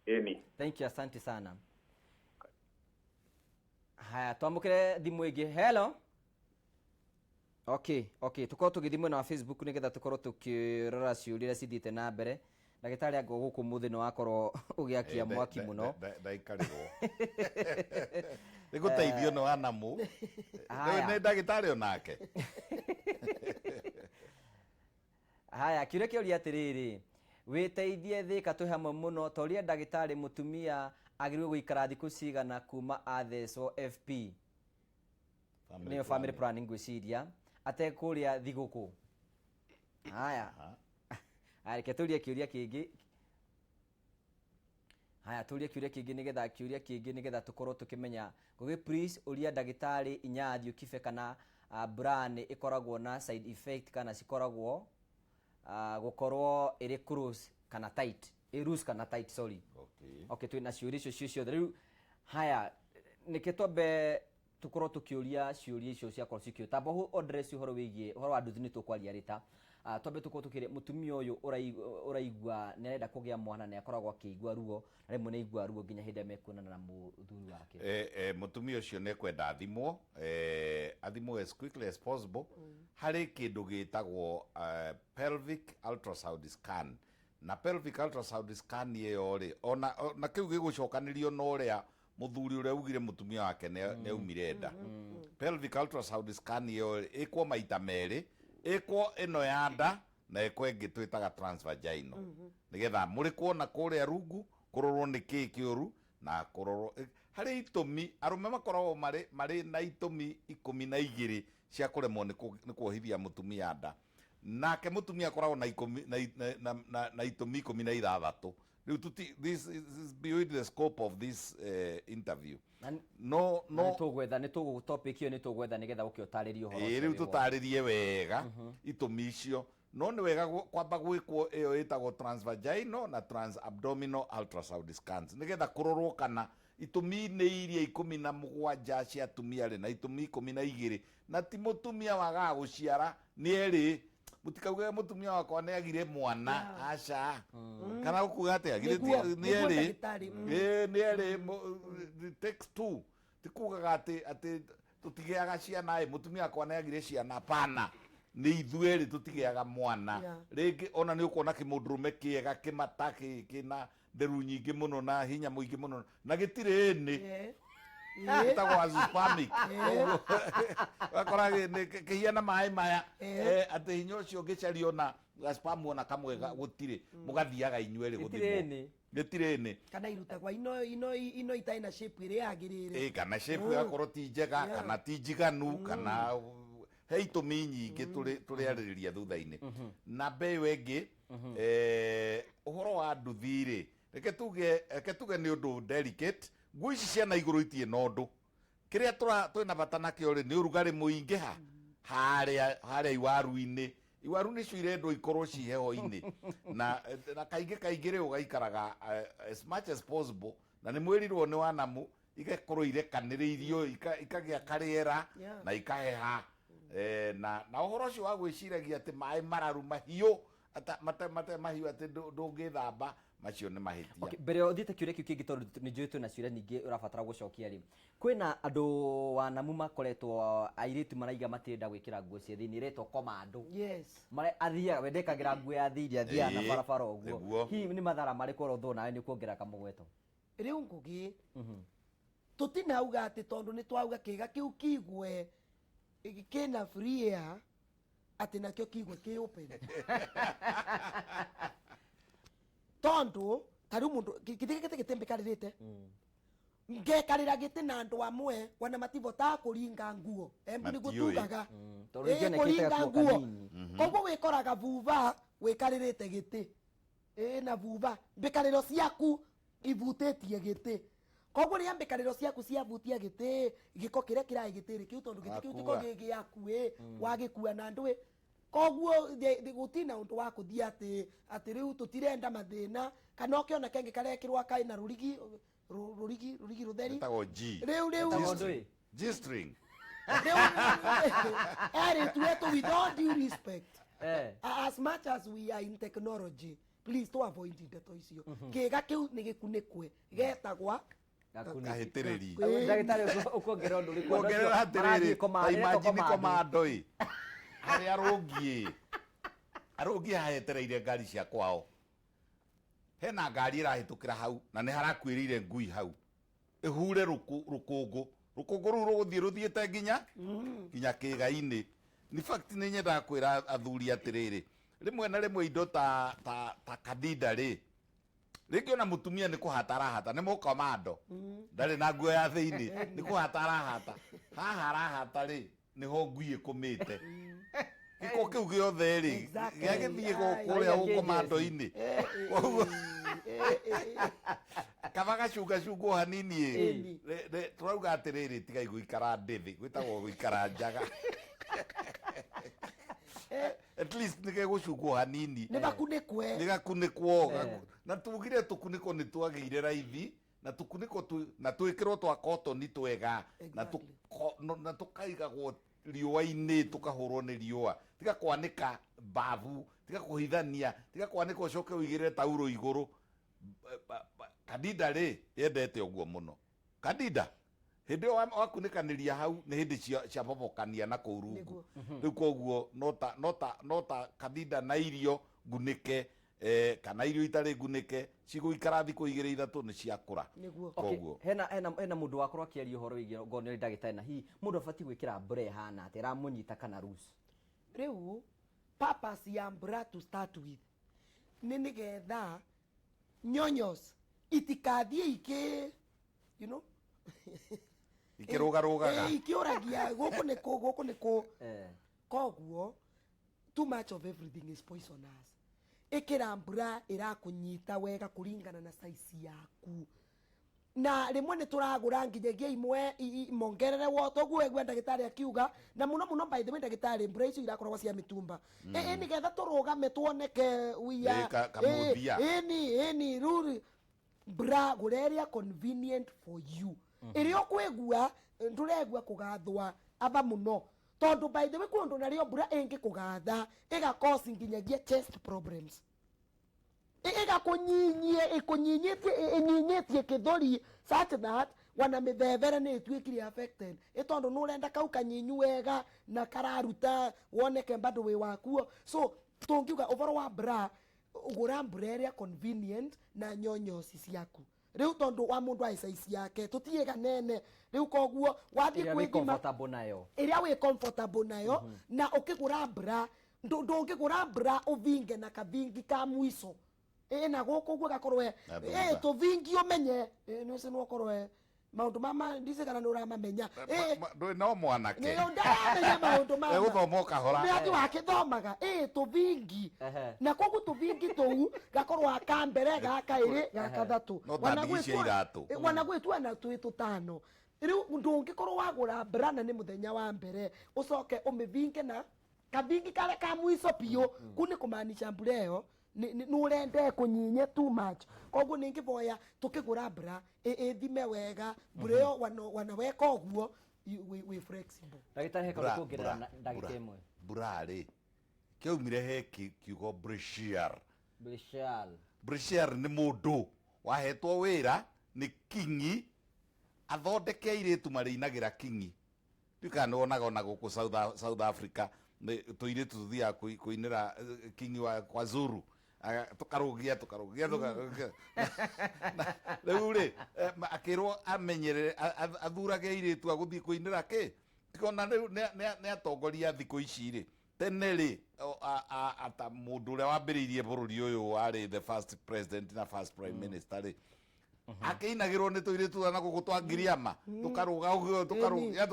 Ĩni. Thank you, asante sana. Haya, twamũkĩre thimũ ĩngĩ. Hello? Okay, tũkorwo tũgĩthiĩ mwena wa Facebook nĩgetha tũkorwo tũkĩrora ciũria iria cithiĩte na mbere. Ndagĩtarĩ anga gũkũ mũthĩ nĩ wakorwo ũgĩakia mwaki mũno. Ndaikarĩrwo. Nĩ gũteithio nĩ wa Namu. Nĩ ndagĩtarĩ onake. Haya, kĩũria kĩũria atĩrĩrĩ. Wĩteithie thĩka twĩ hamwe mũno, toria ndagĩtarĩ mũtumia agĩrĩirwo gũikara thikũ cigana kuma athecwo FP. Nĩyo family planning ngwĩciria. Atekũrĩa thigũkũ. Haya. Reke tũrie kĩũria kĩngĩ. Haya, tũrie kĩũria kĩngĩ nĩgetha tũkorwo tũkĩmenya. Gũgĩ please ũria ndagĩtarĩ inya thiũkibe kana brand ĩkoragwo na side effect kana cikoragwo gũkorwo ĩrĩ close kana tight. Loose kana tight, sorry. Okay, twĩna ciũria icio ciothe. Rĩu haya, nĩkĩ twambe tukorwo tukĩũria ciũria icio ciakorwo cikĩũria. Tamba address ũhoro wĩgiĩ ũhoro wa nduthi nĩ tũkwaria rĩta. Twambe tukorwo tukĩria mũtumia ũyũ ũraigua nĩ arenda kũgĩa mwana na akoragwo akĩigua ruo na rĩmwe nĩ aigua ruo nginya hĩndĩ ĩrĩa mekuonana na mũthuri wake. Mũtumia ũcio nĩ kwenda athimwo as quickly as possible. Harĩ kĩndũ gĩtagwo pelvic ultrasound scan. na pelvic ultrasound scan iyo ri ona kiu gigucokanirio no ria muthuri uria ugire mutumia wake ne umire nda pelvic ultrasound scan iyo ikwo maita meri ikwo ino ya nda na ikwo ingi twitaga transvaginal nigetha muri kuona kuria rungu kurorwo ni ki kiuru na kurorwo hari itumi arume makoragwo mari na itumi 12 cia kuremwo ni kuohithia mutumia nda nake mutumia akoragwo na itumi 16 riu this is beyond the scope of this interview no tugwetha ni tugu topic iyo ni tugwetha nigetha ukiotarĩrio horo riu tutaririe wega itumi icio no ni wega kwamba gwikwo iyo itagwo transvaginal na transabdominal ultrasound scans nigetha kurorwo kana itumi nĩ iria 17 cia atumia rĩ na itumi 12 na ti mutumia wagaga guciara ni eri mutikauge mutumia wakwa ni agire mwana aca kana ukuga atia ni eri ni eri takes two tikugaga ati tutigeaga ciana mutumia wakwa ni agire ciana pana ni ithueri tutigeaga mwana ringi ona ni ukona kimundurume kiega kimataki kina nderu nyingi muno na hinya muingi muno na gitire ni itagwo azuspamic wakora kihiana mai maya ati hinya ucio ngicario na gaspam ona kamwe gutire mugathiaga inyueri guthimo gitire ni kana irutagwa ino itaina shape ire yagirire kana shape yakorwo ti njega kana ti njiganu kana he itumi nyingi turiaririria thutha-ini na mbeũ ĩngĩ ũhoro wa nduthi-rĩ reke tuge nĩ ũndũ delicate ngũ ici ciana igũrũ itie na ũndũ kĩrĩa twĩna bata nakĩo-rĩ nĩ ũrugarĩ mũingĩha harĩa iwaru-inĩ iwaru nĩcio irendwo ikorwo ci heho-inĩ na kaingĩ-rĩ ũgaikaraga as much as possible na nĩ mwĩrirwo nĩ wa Namu igakorwo irekanĩrĩirio ikagĩa karĩera na ikaheha na ũhoro ũcio wa gwĩciragia atĩ maĩ mararu mahiũ mate mahiũ atĩ ndũngĩthamba macio nĩ mahĩtia mbere ũthiĩte kĩũria kĩu kĩngĩ tondũ nĩ njũĩ twĩna ciũria nyingĩ ũrabatara gũcokia rĩ kwĩna andũ wa Namu makoretwo airĩtu maraiga matirenda gwĩkĩra nguo cia thĩinĩ iretwo komando athiaga we ndekagĩra nguo ya thĩinĩ athiaga na barabara ũguo hihi nĩ mathara marĩkũ ũrothuo nawe nĩ kuongerera kamũgweto rĩu ngũgĩ tũtinauga atĩ tondũ nĩ twauga kĩga kĩu kĩigwe kina free air ati nakio kigwe ki open tondu tari mundu githigite gitembekarite ngekarira gite na andu amwe wana mativota kuringa nguo embu ni gutugaga kuringa nguo koguo wikoraga vuva wikaririte gite na vuva mbikariro ciaku ivutitie gite koguo ria mbikariro ciaku ciavutia gite giko kiria kirai gitiri kiu tondu gite kiu tiko gigi akuhe wagikua na ndwi koguo gutina undu wa kuthia ati riu tutirenda mathina kana okiona kenge karekirwa kai na rurigi rutheri riu G string with all due respect as much as we are in technology please to avoid ndeto icio kiga kiu ni gikunikwe getagwa gahitiriri ndagitari ukongerera undu ri kuongerera hatiriri imagine komando hari arogie haetereire ngari cia kwao hena ngari irahitukira hau na ni harakwirire ngui hau ihure rukungu ru ruthiite nginya kiga-ini ni fact ni nyenda kwira athuri atiriri rimwe na rimwe indo ta kadida ri ringi ona mutumia ni kuhatara hata ni mukomando ndari na nguo ya thiini ni kuhatara hata haha rahata ri ni ho ngui ikumite giko kiu giothe ri gĩagĩthiĩ kũrĩa gũkomando-inĩ kaba gacungacungwo hanini tũrauga atĩrĩrĩ tigai gũikara ndĩthĩ gwĩtagwo gũikara njaga at least nä gegåcungwo hanini nä gakunäkwe nä gakunäkwo na tugire tũkunĩko nĩ twagĩire raithi na tũkunĩko na twĩkĩrwo twa kotoni twega na tũkaigagwo riũa-inĩ tũkahũrwo nĩ riũa tiga kwanĩka mbavu tiga kũhithania tiga kwanĩka ũcoke ũigĩrĩre tauro igũrũ Kadida rĩ yendete ũguo mũno Kadida hĩndĩ ĩyo wakunĩkanĩria hau nĩ hĩndĩ cia bobokania na kũu rungu rĩu koguo no ta Kadida na irio ngunĩke kana irio itari ngunike ciguikara thiku 2-3 ni ciakura niguo okay. hena mundu wakorwo akiaria uhoro wigi ngoni ndagitari na hi mundu abati gwikira mbura hana ati ramunyita kana rules riu purpose ya mbura to start with ni nigetha nyonyos itikathie iki you know ikirugarugaga ikiuragia guku niku koguo too much of everything is poisonous ikira mbura irakunyita wega kuringana na size yaku na rimwe ni turagura nginyagia imwe mongerere woto gwe ndagitari akiuga na muno by the way ndagitari mbura icio irakoragwo cia mitumba ni getha turugame tuoneke wiya ni ruri mbura gureria convenient for you irio kwigua nduregua kugathwa aba muno tondu by the way kundu nario mbura ingi kugatha iga cause nginyagia chest problems ikunyinyietie kithori such that wana mithevere ni itwikire affected itondu nurenda kau kanyinyu wega na kararuta woneke bado wi wakuo so tungiuga uvoro wa bra ugura mbura convenient na nyonyosi ciaku riu tondu wa mundu aicaisi yake tutiega nene riu koguo wathie kwithima iria wi comfortable nayo na ukigura bra ndungigura bra uvinge na kavingi ka mwiso na guku gwe gakorwe tuvingi umenye nise no korwe maundu mama ndise kana nuramamenya ndui no mwanake ne ndamenya maundu mama eguthoma kahora ni ati wakithomaga tuvingi na kogu tuvingi tou gakorwa ka mbere gaka iri gaka thatu wanagwitwa na tutano riu ndungikorwo wagura brana ni muthenya wa mbere ucoke umivinge na kavingi kale ka mwiso pio kuni kumaanisha mbuleo nurende kunyinye too much koguo ningivoya tukigura bra thime wega bureo wanaweka uguo we flexible ndagitari heka kuongerera ndagika imwe burari kiumire he kiugo briciar ni mundu wahetwo wira ni kingi athondeke iritu marinagira kingi tukana onaga guku South Africa tuiritu tuthia kuinira kingi wa KwaZulu tukarugia riu ri akirwo amenyerere athurage iritu aguthii kuinira ki tikona riu ni atongoria thiku ici ri tene ri ata mundu uria wambiriirie bururi uyu ari the first president na first prime minister ri akeinagirwo ni tuiritu na guku twa ngiriama tukaruga ugio tukarugia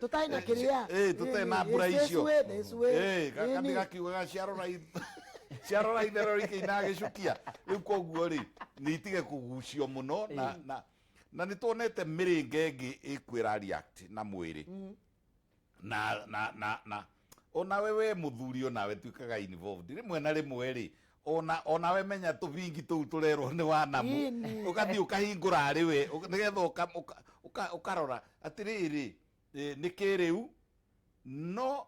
tutaina kiria tutena mbura icio kandi gakiuga ciarora itherero rikeina gicukia riu koguo ri niitige kugucio muno na nituonete miringe ingi ikwira react na mwiri na ona wewe muthuri onawe tuikaga involved rimwe na rimwe ri ona we menya tuvingi tu turerwo ni wa Namu ukathi ukahingura ari we nigetha ukarora atiriri nikiriu no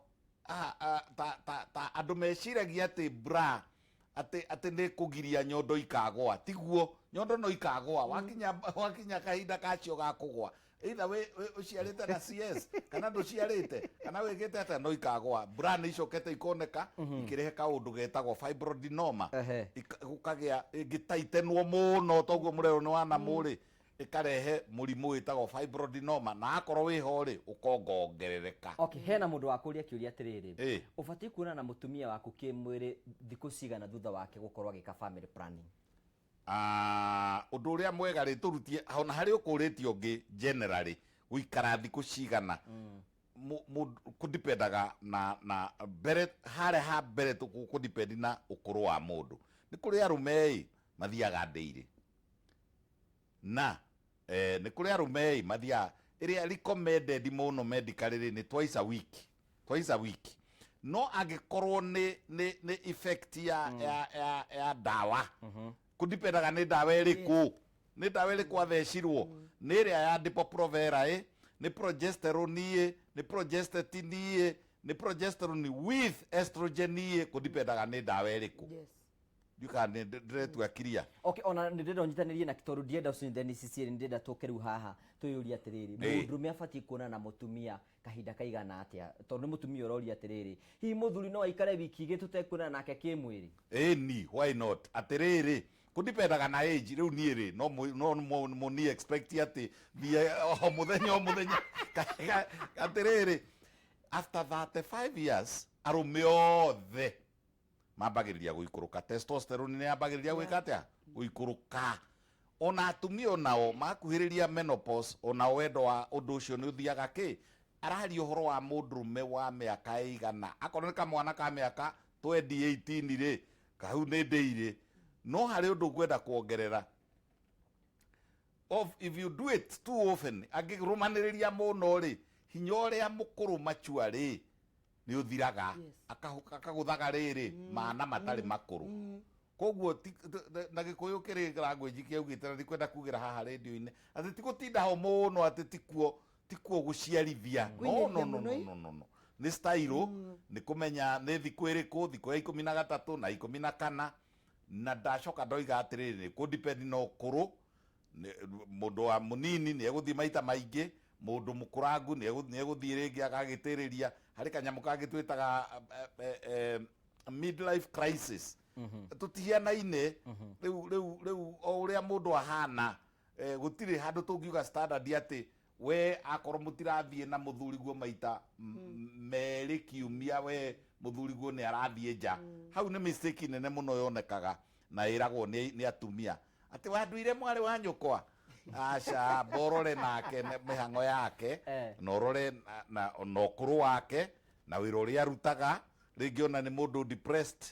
ta andu meciragia ati bra ati ni kugiria nyondo ikagwa tiguo nyondo no ikagwa wakinya kahinda kacio ga kugwa either we uciarite na CS kana nduciarite kana wigite ata no ikagwa bra ni icokete ikoneka ikirehe kaundu getagwo fibroadenoma ukagia igitaitenwo muno toguo murero ni wa Namu ri ikarehe murimu witagwo fibroadenoma na akorwo wiho ri ukongongerereka. Okay, hena mundu wakuria kiuria atiriri ubati kuona na mutumia waku kimwiri thiku cigana thutha wake gukorwo agika family planning? Undu uria mwega ri turutie ona hari ukuritio ngi generally guikara thiku cigana kudipendaga na bere hare ha bere kudipendi na ukuru wa mundu ni kuri arume mathiaga ndeire na ni kuri arume mathia iria recommended muno medically ni twice a week no agikorwo ni effect ya dawa kudipendaga ni dawa iriku athecirwo ni iria ya Depo-Provera ni progesterone ni progestin ni progesterone with estrogen kudipendaga ni dawa iriku Duka ndiretu akiria. Okay, ona ndenda unyitanĩrie na kitoru ndienda ucinyithani ciciri ndenda tũke rĩu haha twĩyũria atĩrĩrĩ mũndũrũme abatie kuona na mũtumia kahinda kaigana atĩa tondũ mũtumia ũroria atĩrĩrĩ hihi mũthuri no aikare wiki igĩ tũtekuona nake kĩmwĩrĩ Ni why not atĩrĩrĩ kudipendaga na age riu niĩ rĩ no ni expect ati o muthenya atĩrĩrĩ after 35 years arume othe mambagĩrĩria gũikũrũka testosterone nĩ yambagĩrĩria gwĩka atĩa gũikũrũka ona atumia onao makuhĩrĩria menopause ona wendo wa ũndũ ũcio nĩ ũthiaga kĩ araria ũhoro wa mũndũrũme wa mĩaka ĩigana akorwo nĩ kamwana ka mĩaka 2018 rĩ kau nĩ ndĩirĩ no harĩ ũndũ ngwenda kuongerera if you do it too often angĩrũmanĩrĩria mũno rĩ hinya ũrĩa mũkũrũ machua rĩ nĩ ũthiraga akagũthaga rĩrĩ mana matarĩ makũrũ koguo na gĩkũyũ kĩrĩ language kĩaugĩte na ndikwenda kugĩra haha radio-inĩ atĩ ti gũtinda ho mũno atĩ tikuo gũciarithia no nĩ style nĩ kũmenya nĩ thikũ ĩrĩkũ thikũ ya 13 na 14 na ndacoka ndoiga atĩrĩrĩ kũ depend na ũkũrũ mũndũ wa mũnini nĩ egũthiĩ maita maingĩ mũndũ mũkũrangu nĩ egũthiĩ rĩngĩ agagĩtĩrĩria harĩ kanyamũ kangĩ twĩtaga midlife crisis tutihianaine rĩu o ũrĩa mũndũ ahana gũtirĩ handũ tũngiuga standard atĩ we akorwo mũtirathiĩ na mũthuriguo maita merĩ kiumia we mũthuriguo nĩ arathiĩ nja hau nĩ mistake nene mũno yonekaga na ĩragwo nĩ atumia atĩ wanduire mwarĩ wa nyũkwa aca borore nake mĩhang'o yake na ũrore na ũkũrũ wake na wĩra ũrĩa arutaga rĩngĩ ona nĩ mũndũ depressed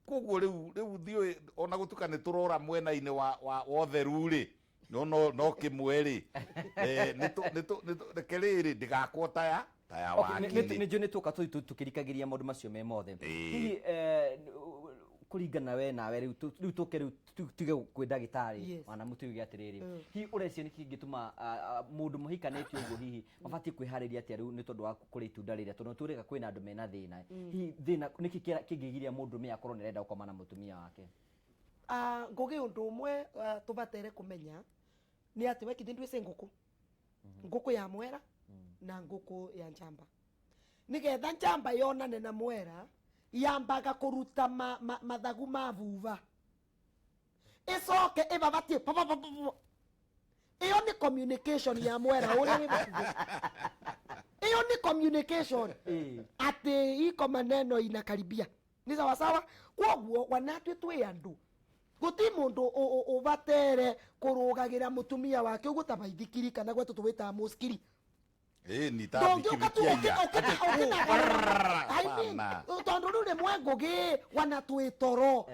koguo rĩu thiĩ ona gũtuka nĩ tũrora mwena-inĩ wa ũtheru rĩ no kĩmwe rĩ reke rĩrĩ ndĩgakwo taya nĩnjũ nĩ tũka tũkĩrikagĩria maũndũ macio me mothe hihi kũringana we nawe rĩu tũke rĩu tuge kwĩ ndagĩtarĩ wana mũtuge atĩrĩrĩ hihi ũreciria nĩ kĩngĩtũma mũndũ mũhikanĩtie ũguo hihi mabatie kwĩharĩria atĩa rĩu nĩ tondũ wa kũrĩa itunda rĩrĩa tondũ tũrĩga kwĩna andũ mena thĩna hihi thĩna nĩkĩ kĩngĩgiria mũndũrũme akorwo nĩ arenda gũkoma na mũtumia wake ngũgĩ ũndũ ũmwe tũbataire kũmenya nĩ atĩ wekithĩ ndwĩce ngũkũ ya mwera na ngũkũ ya njamba nĩgetha njamba yonane na mwera yambaga kũruta mathagu ma vuva ĩcoke ĩbabatie ĩyo nĩ communication ya mwera ũrĩa wĩbatie ĩyo nĩ communication atĩ iko maneno inakaribia ni sawasawa kwoguo wanatwe twĩ andũ guti mundu ubatere kurugagĩra mutumia wake uguo ta baithikiri kana gwetu tuwita muskiri ni ta bikibikia tondu riu rimwe ngugi wanatwitoro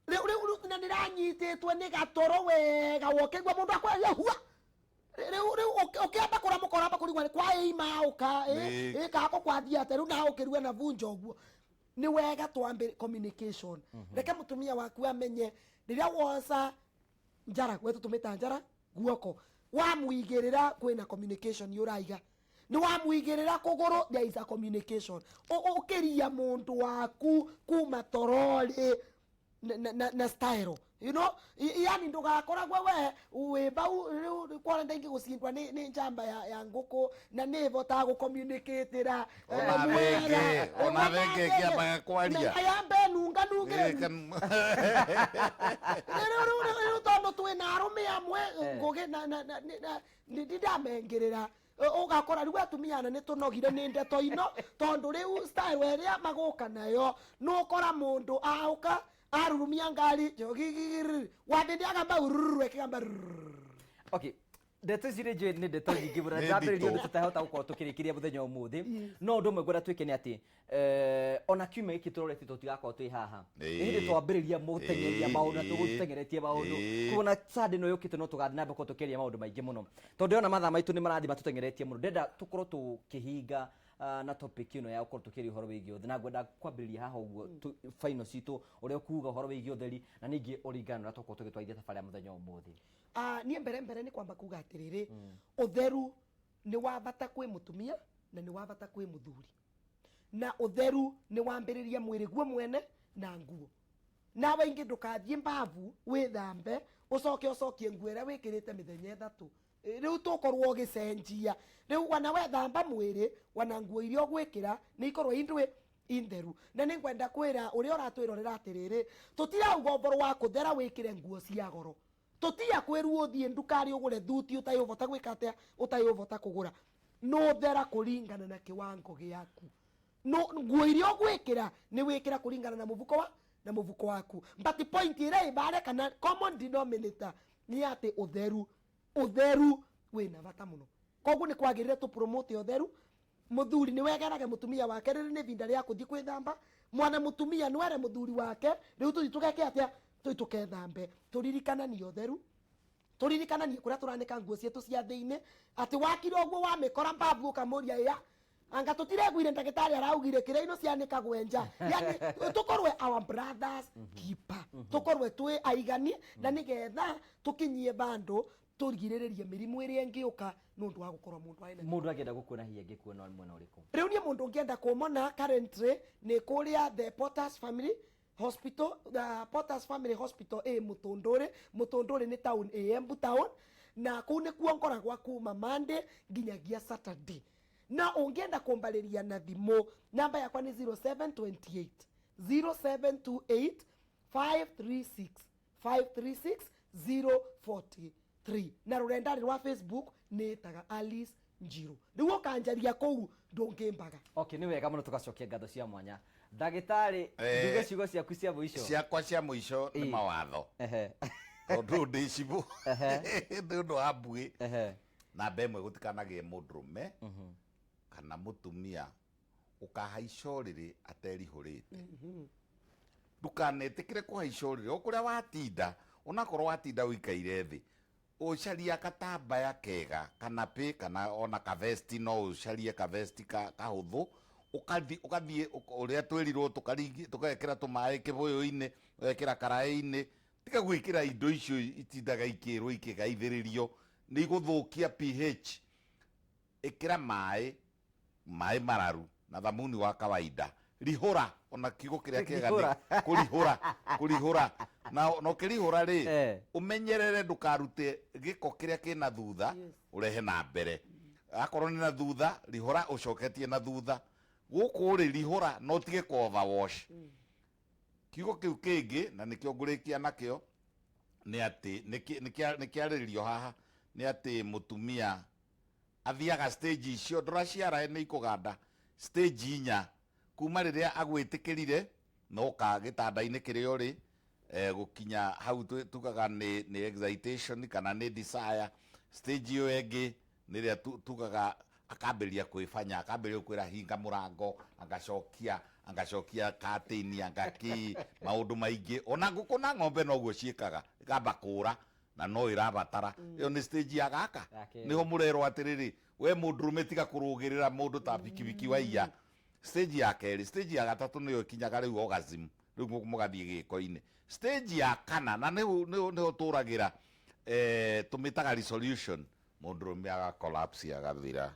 riu na ndiranyititwe ni gatoro wega wokegwa mundu akwaria hua riu ukiamba kuramukora kurigwa kwa imauka kako kwathia ateru na ukirua na vunja uguo ni wega twambe communication reke mutumia waku amenye riria wosa njara gwetu tumita njara guoko wamuigirira kwina communication yuraiga ni wamuigirira kuguru there is a communication ukiria mundu waku kuma toroli na style you know yani ndugakoragwe we wibau riu kwara ndengi gucindwa ni njamba ya nguku na nivo ta gucommunicatera ona thenge kiambaga kwaria ayambe nunga riu tondu twina arume amwe ngugi na ndidamengirira ugakora riu atumiana ni tunogire ni ndeto ino tondu riu style iria maguka nayo nukora mundu auka arurumia ngari wabindi agamba ekigamba okay ndeto ici rĩnjũĩ nĩ ndeto nyingĩ mũno ndambĩrĩria ũndũ tũtahota gũkorwo tũkĩrĩkĩria mũthenya ũmũthĩ no ũndũ ũmwe ngwenda twĩke nĩ atĩ ona kiumia gĩkĩ tũrorete tũtigakorwo twĩ haha hĩndĩ twambĩrĩria mũteng'eria maũndũ na tũgũteng'eretie maũndũ kuona Sunday no yũkĩte no tũgathiĩ na mbere gũkorwo tũkĩaria maũndũ maingĩ mũno tondũ ona mathaa maitũ nĩ marathiĩ matũteng'eretie mũno ndenda tũkorwo tũkĩhinga na topic ino ya gũkorwo tũkĩaria ũhoro wĩgiĩ ũtheri na ngwenda kwambĩrĩria haha ũguo final citũ ũrĩa ũkuuga ũhoro wĩgiĩ ũtheri na ningĩ ũringana na tũkorwo tũgĩtwarithia thabarĩ ya mũthenya ũmũthĩ niĩ mbere nĩ kwamba kuga atĩrĩrĩ ũtheru nĩ wa bata kwĩ mũtumia na nĩ wa bata kwĩ mũthuri na ũtheru nĩ wambĩrĩria mwĩrĩ guo mwene na nguo nawe ingi ndukathie mbavu withambe ucokie nguo ĩrĩa wĩkĩrĩte mĩthenya 3 riu tukorwo gicenjia riu wana wethamba mwĩrĩ wana nguo iria ũgwĩkĩra nĩ ikorwo intheru na nĩ ngwenda kwĩra ũrĩa ũratwĩrorera atĩrĩrĩ tũtirauga ũboro wa kũthera wĩkĩre nguo cia goro tũtia kwĩruo ũthiĩ ndukari ũgũre thuti ũtayũbota gwĩka atĩa ũtayũbota kũgũra no thera kũringana na kĩwango gĩaku no nguo iria ũgwĩkĩra nĩ wĩkĩra kũringana na mũbuko waku but point ĩrĩa ĩbare kana common denominator nĩ atĩ ũtheru wĩna bata mũno koguo nĩ kwagĩrĩire tũ promote ũtheru muthuri ni wegerage mutumia wake riri ni vinda ria kuthi kwithamba mwana mutumia no ere muthuri wake riu tuthi tugeke atia tukethambe turirikananie utheru turirikananie kuria turanika nguo cietu cia thiini ati wakira ogwo wamikora mbavu ukamuria ya anga tutiregwire ndagitari araugire kiraino cianika gwenja yani tukorwe our brothers keeper tukorwe twi aiganie na nigetha tukinyie bando turigiririe mirimu iria ngiuka nundu wa gukorwo mundu agenda gukuona hiya ngikuona mwena uriku riu ni mundu ngienda kumona currently ni kuria the Potters Family Hospital the Potters Family Hospital mutunduri ni town Embu town na kuu ni kuo ngoragwa kuma Monday nginyagia Saturday na ungienda kumbaliria na thimo namba yakwa ni 0728 536 043 na rurendari rwa Facebook ni taga Alice Njiru riu ukanjaria kou ndungimbaga okay ni wega muno tugacokia ngatho cia mwanya ndagitari nduge ciugo ciaku cia muico ciakwa cia muico ni mawatho tondu ndicibu ndu ambui na mbemwe gutikanagie mundrume kana mutumia ukahaicorire aterihurite ndukanetikire kuhaicorire okuria watinda unakorwo watinda wikaire thi ucaria katambaya kega kana pe kana ona kavesti no ucarie kavesti kahuthu ukathie uria twerirwo tukekira tumae kibuyu-ini wekira karaĩ-ini tiga gwikira indo icio itindaga ikirwo ikigaithiririo ni iguthukia pH ikira maĩ mararu na thamuni wa kawaida rihura ona kigo kiria kega ni kurihura na ukirihura ri umenyerere ndukarute giko kiria kina thutha urehe na mbere akorwo ni na thutha rihura ucoketie na thutha guku ri rihura no tige ko overwash kigo kiu kingi na nikio ngurikia nakio ni ati nikiariririo haha ni ati mutumia athiaga stage icio nduraciara ni ikuganda stage 4 kuma riria agwitikirire no ka gitanda-ini kiria uri gukinya hau tugaga ni excitation kana ni desire stage iyo engi niria tugaga akamberia kwifanya akamberia kwira hinga murango angacokia katini angaki maundu maingi ona nguku na ng'ombe noguo ciikaga ikamba kura na no irabatara iyo ni stage ya gaka niho murero atiriri we mundrume tiga kurugirira mundu ta bikibiki wa iya stage ya keri stage ya gatatu niyo kinyaga riu orgasm riu mugathie giko-ini stage ya kana na niho turagira tumitaga resolution mundrume aga collapse agathira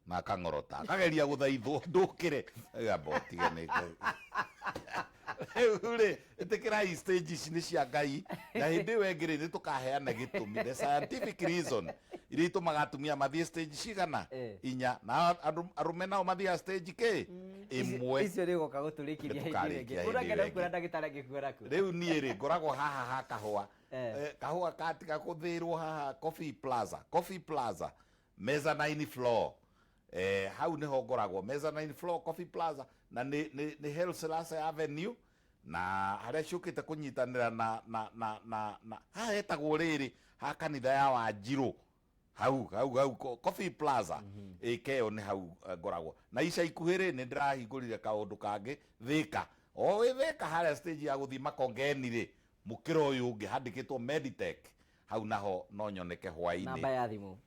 na kangorota akageria guthaithwo ndukire gabotige ni ule etekira stage ni cia ngai na hindi wengire ni tukaheana gitumi the scientific reason iri tumagatumia mathie stage cigana inya na arume nao mathia stage ke imwe icio ri goka guturikiria hindi uragenda kura ndagitari ngikuora ku riu nie ri ngoragwo haha kahua kahua katika kuthirwo haha coffee plaza mezzanine floor hau niho ngoragwo mezzanine floor coffee plaza na ni Haile Selassie Avenue na haria ciukite kunyitanira na ha etagwo riri ha kanitha ya Wanjiru hau coffee plaza ikeo ni hau ngoragwo na ica ikuhiri ni ndirahingurire kaundu kangi thika wi thika haria stage ya guthii makongeni ri mukiro uyu ungi handikitwo Meditech hau naho no nyoneke hwaini namba ya thimu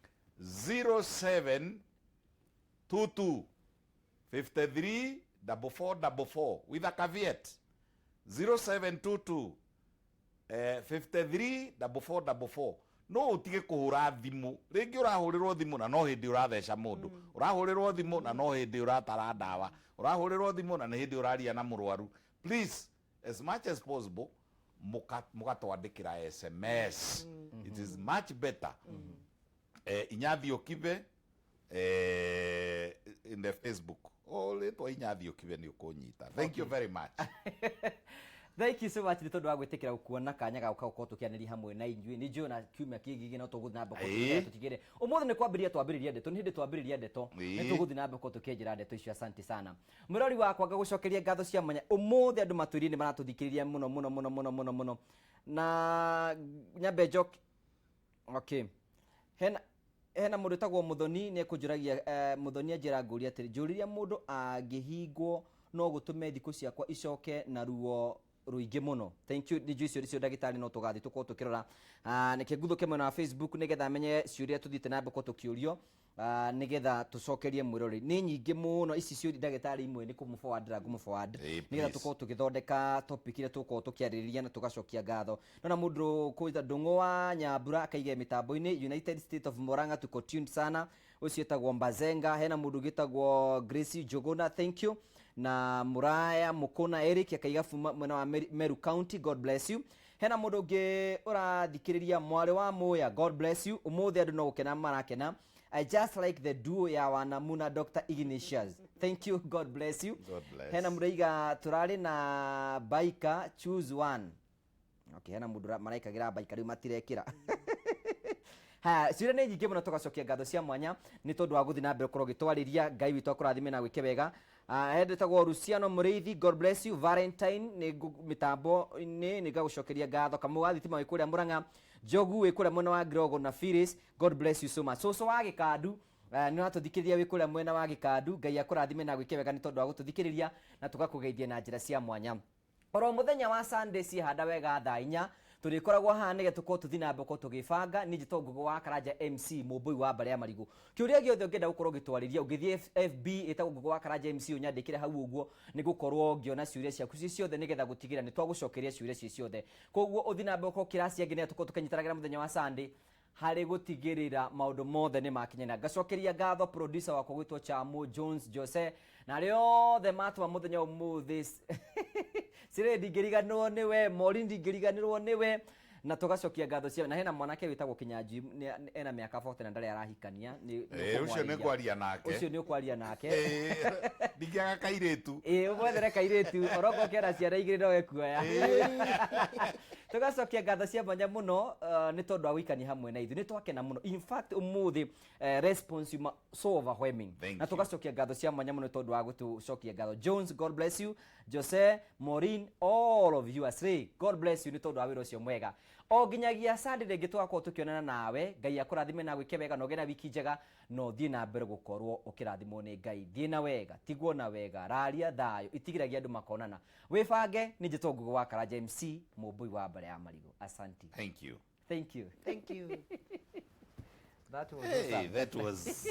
0722 53 4444 with a caveat 0722 53 4444 no utige kuhura thimu ringi urahurirwo thimu na no hindi uratheca mundu urahurirwo thimu na no hindi uratara ndawa urahurirwo thimu na ni hindi uraria na murwaru please as much as possible mugatwandikira SMS. It is much better. Inyathi okibe in the Facebook. Letwa inyathi okibe ni ukunyita. Thank you very much. Thank you so much ni tondu wa gwitikira gukuona kanya ga uka tukianiri hamwe na injui ni Jona kiumia kigigi no tuguthi namba ko tutigire umuthi ni kwambiriria twambiriria ndeto ni hindi twambiriria ndeto ni tuguthi namba ko tukienjira ndeto icio. Asante sana murori wakwa ngagucokeria ngatho cia mwanya umuthi andu matwiri ni maratuthikiriria muno na nyambe joke. Okay, hena mundu tagwo Muthoni ni kunjuragia Muthoni anjira nguria atiri njuriria mundu angihingwo no gutume thiku ciakwa icoke na ruo ruingi muno. Thank you ni juicio ricio dagitari no tugathi tuko tukirora nike ngutho kemwe na Facebook nigetha menye ciuria tuthite na mbeko tukiurio nigetha tucokerie mwirori ni nyingi muno ici ciuria dagitari imwe ni kumuforward nigetha tuko tugithondeka topic ile tuko tukiaririria na tugacokia ngatho nona mundu kuita Ndungu wa Nyambura akaige mitambo-ini United State of Murang'a tuko tuned sana ucio etagwo Mbazenga. Hena mundu gitagwo Gracie Jogona, thank you. Na Muraya Mukona Eric akaiga fuma mwena wa Meru County, God bless you. Hena mundu ungi urathikiriria mwari wa Muya, God bless you. Umuthi andu no gukena marakena. I just like the duo ya wa Namu na Dr. Ignatius, thank you, God bless you. God bless. Hena muraiga turari na Baika, choose one. Okay, hena mundu maraikagira Baika riu matirekira. Ha, sire ne nyingi muno tugacokia ngatho cia mwanya ni tondu wa guthi na mbere korwo gitwariria Ngai witu akurathime na gwike wega. Hende tagwo Luciano Muriithi, God bless you. Valentine ni mitambo ni gagucokeria ngatho kamugathi tima wikuria Murang'a Jogu wikuria mwena wa Grogo na Phyllis, God bless you so much. So wa Gikandu ni watuthikiriria wikuria mwena wa Gikandu, Ngai akurathime na gwike wega ni tondu wa gututhikiriria na tugakugeithia na njira cia mwanya. Oro muthenya wa Sunday si hada wega thaa 4 turikoragwo haha nige tuko tuthi na mbeko tugibanga ni njito ngugo wa Karanja MC mubui wa Bare ya Marigu. Kiuria giothe ungenda gukorwo gitwariria ugithie FB etagwo ngugo wa Karanja MC unyandikire hau uguo ni gukorwo ngiona ciuria ciaku ciothe nigetha gutigira ni twagucokeria ciuria ciothe. Koguo uthi na mbeko kirasi ngine tuko tukanyitaragira muthenya wa Sunday hari gutigirira maundu mothe ni makinyana. Gacokeria ngatho producer wako gwitwo Chamo Jones Jose na rĩo the matwa muthenya umuthi sire ndigiriganirwo niwe mori ndigiriganirwo niwe na tugacokia ngatho cia na hena mwanake witagwo Kinyanji ena miaka 40 na ndari arahikania ni ucio ni kwaria nake ucio ni kwaria nake ndigiaga kairetu ubwethere kairetu oroko kera ciara igiri no ekuoya tugacokia ngatho cia mwanya muno ni tondu wa gwikania hamwe na ithu ni twakena muno. In fact umuthi response so overwhelming na tugacokia ngatho cia mwanya muno tondu wa gutucokia ngatho. Jones, God bless you. Jose, Maureen, all of you asri, God bless you ni tondu wa wira ucio mwega. O ginyagia Sunday rĩngĩ twakorwo tukionana nawe, Ngai akũrathime na gwĩke wega na ũgĩe na wiki njega no thiĩ na mbere gũkorwo ũkĩrathimwo nĩ Ngai. Thiĩ na wega, tigwo na wega, raria thayũ, itigiragia andũ makonana. Wĩbange nĩ njĩtwo ngugo wa Karanja MC mũmbui wa Bare ya Marigu. Asante. Thank you. Thank you. That was hey, that was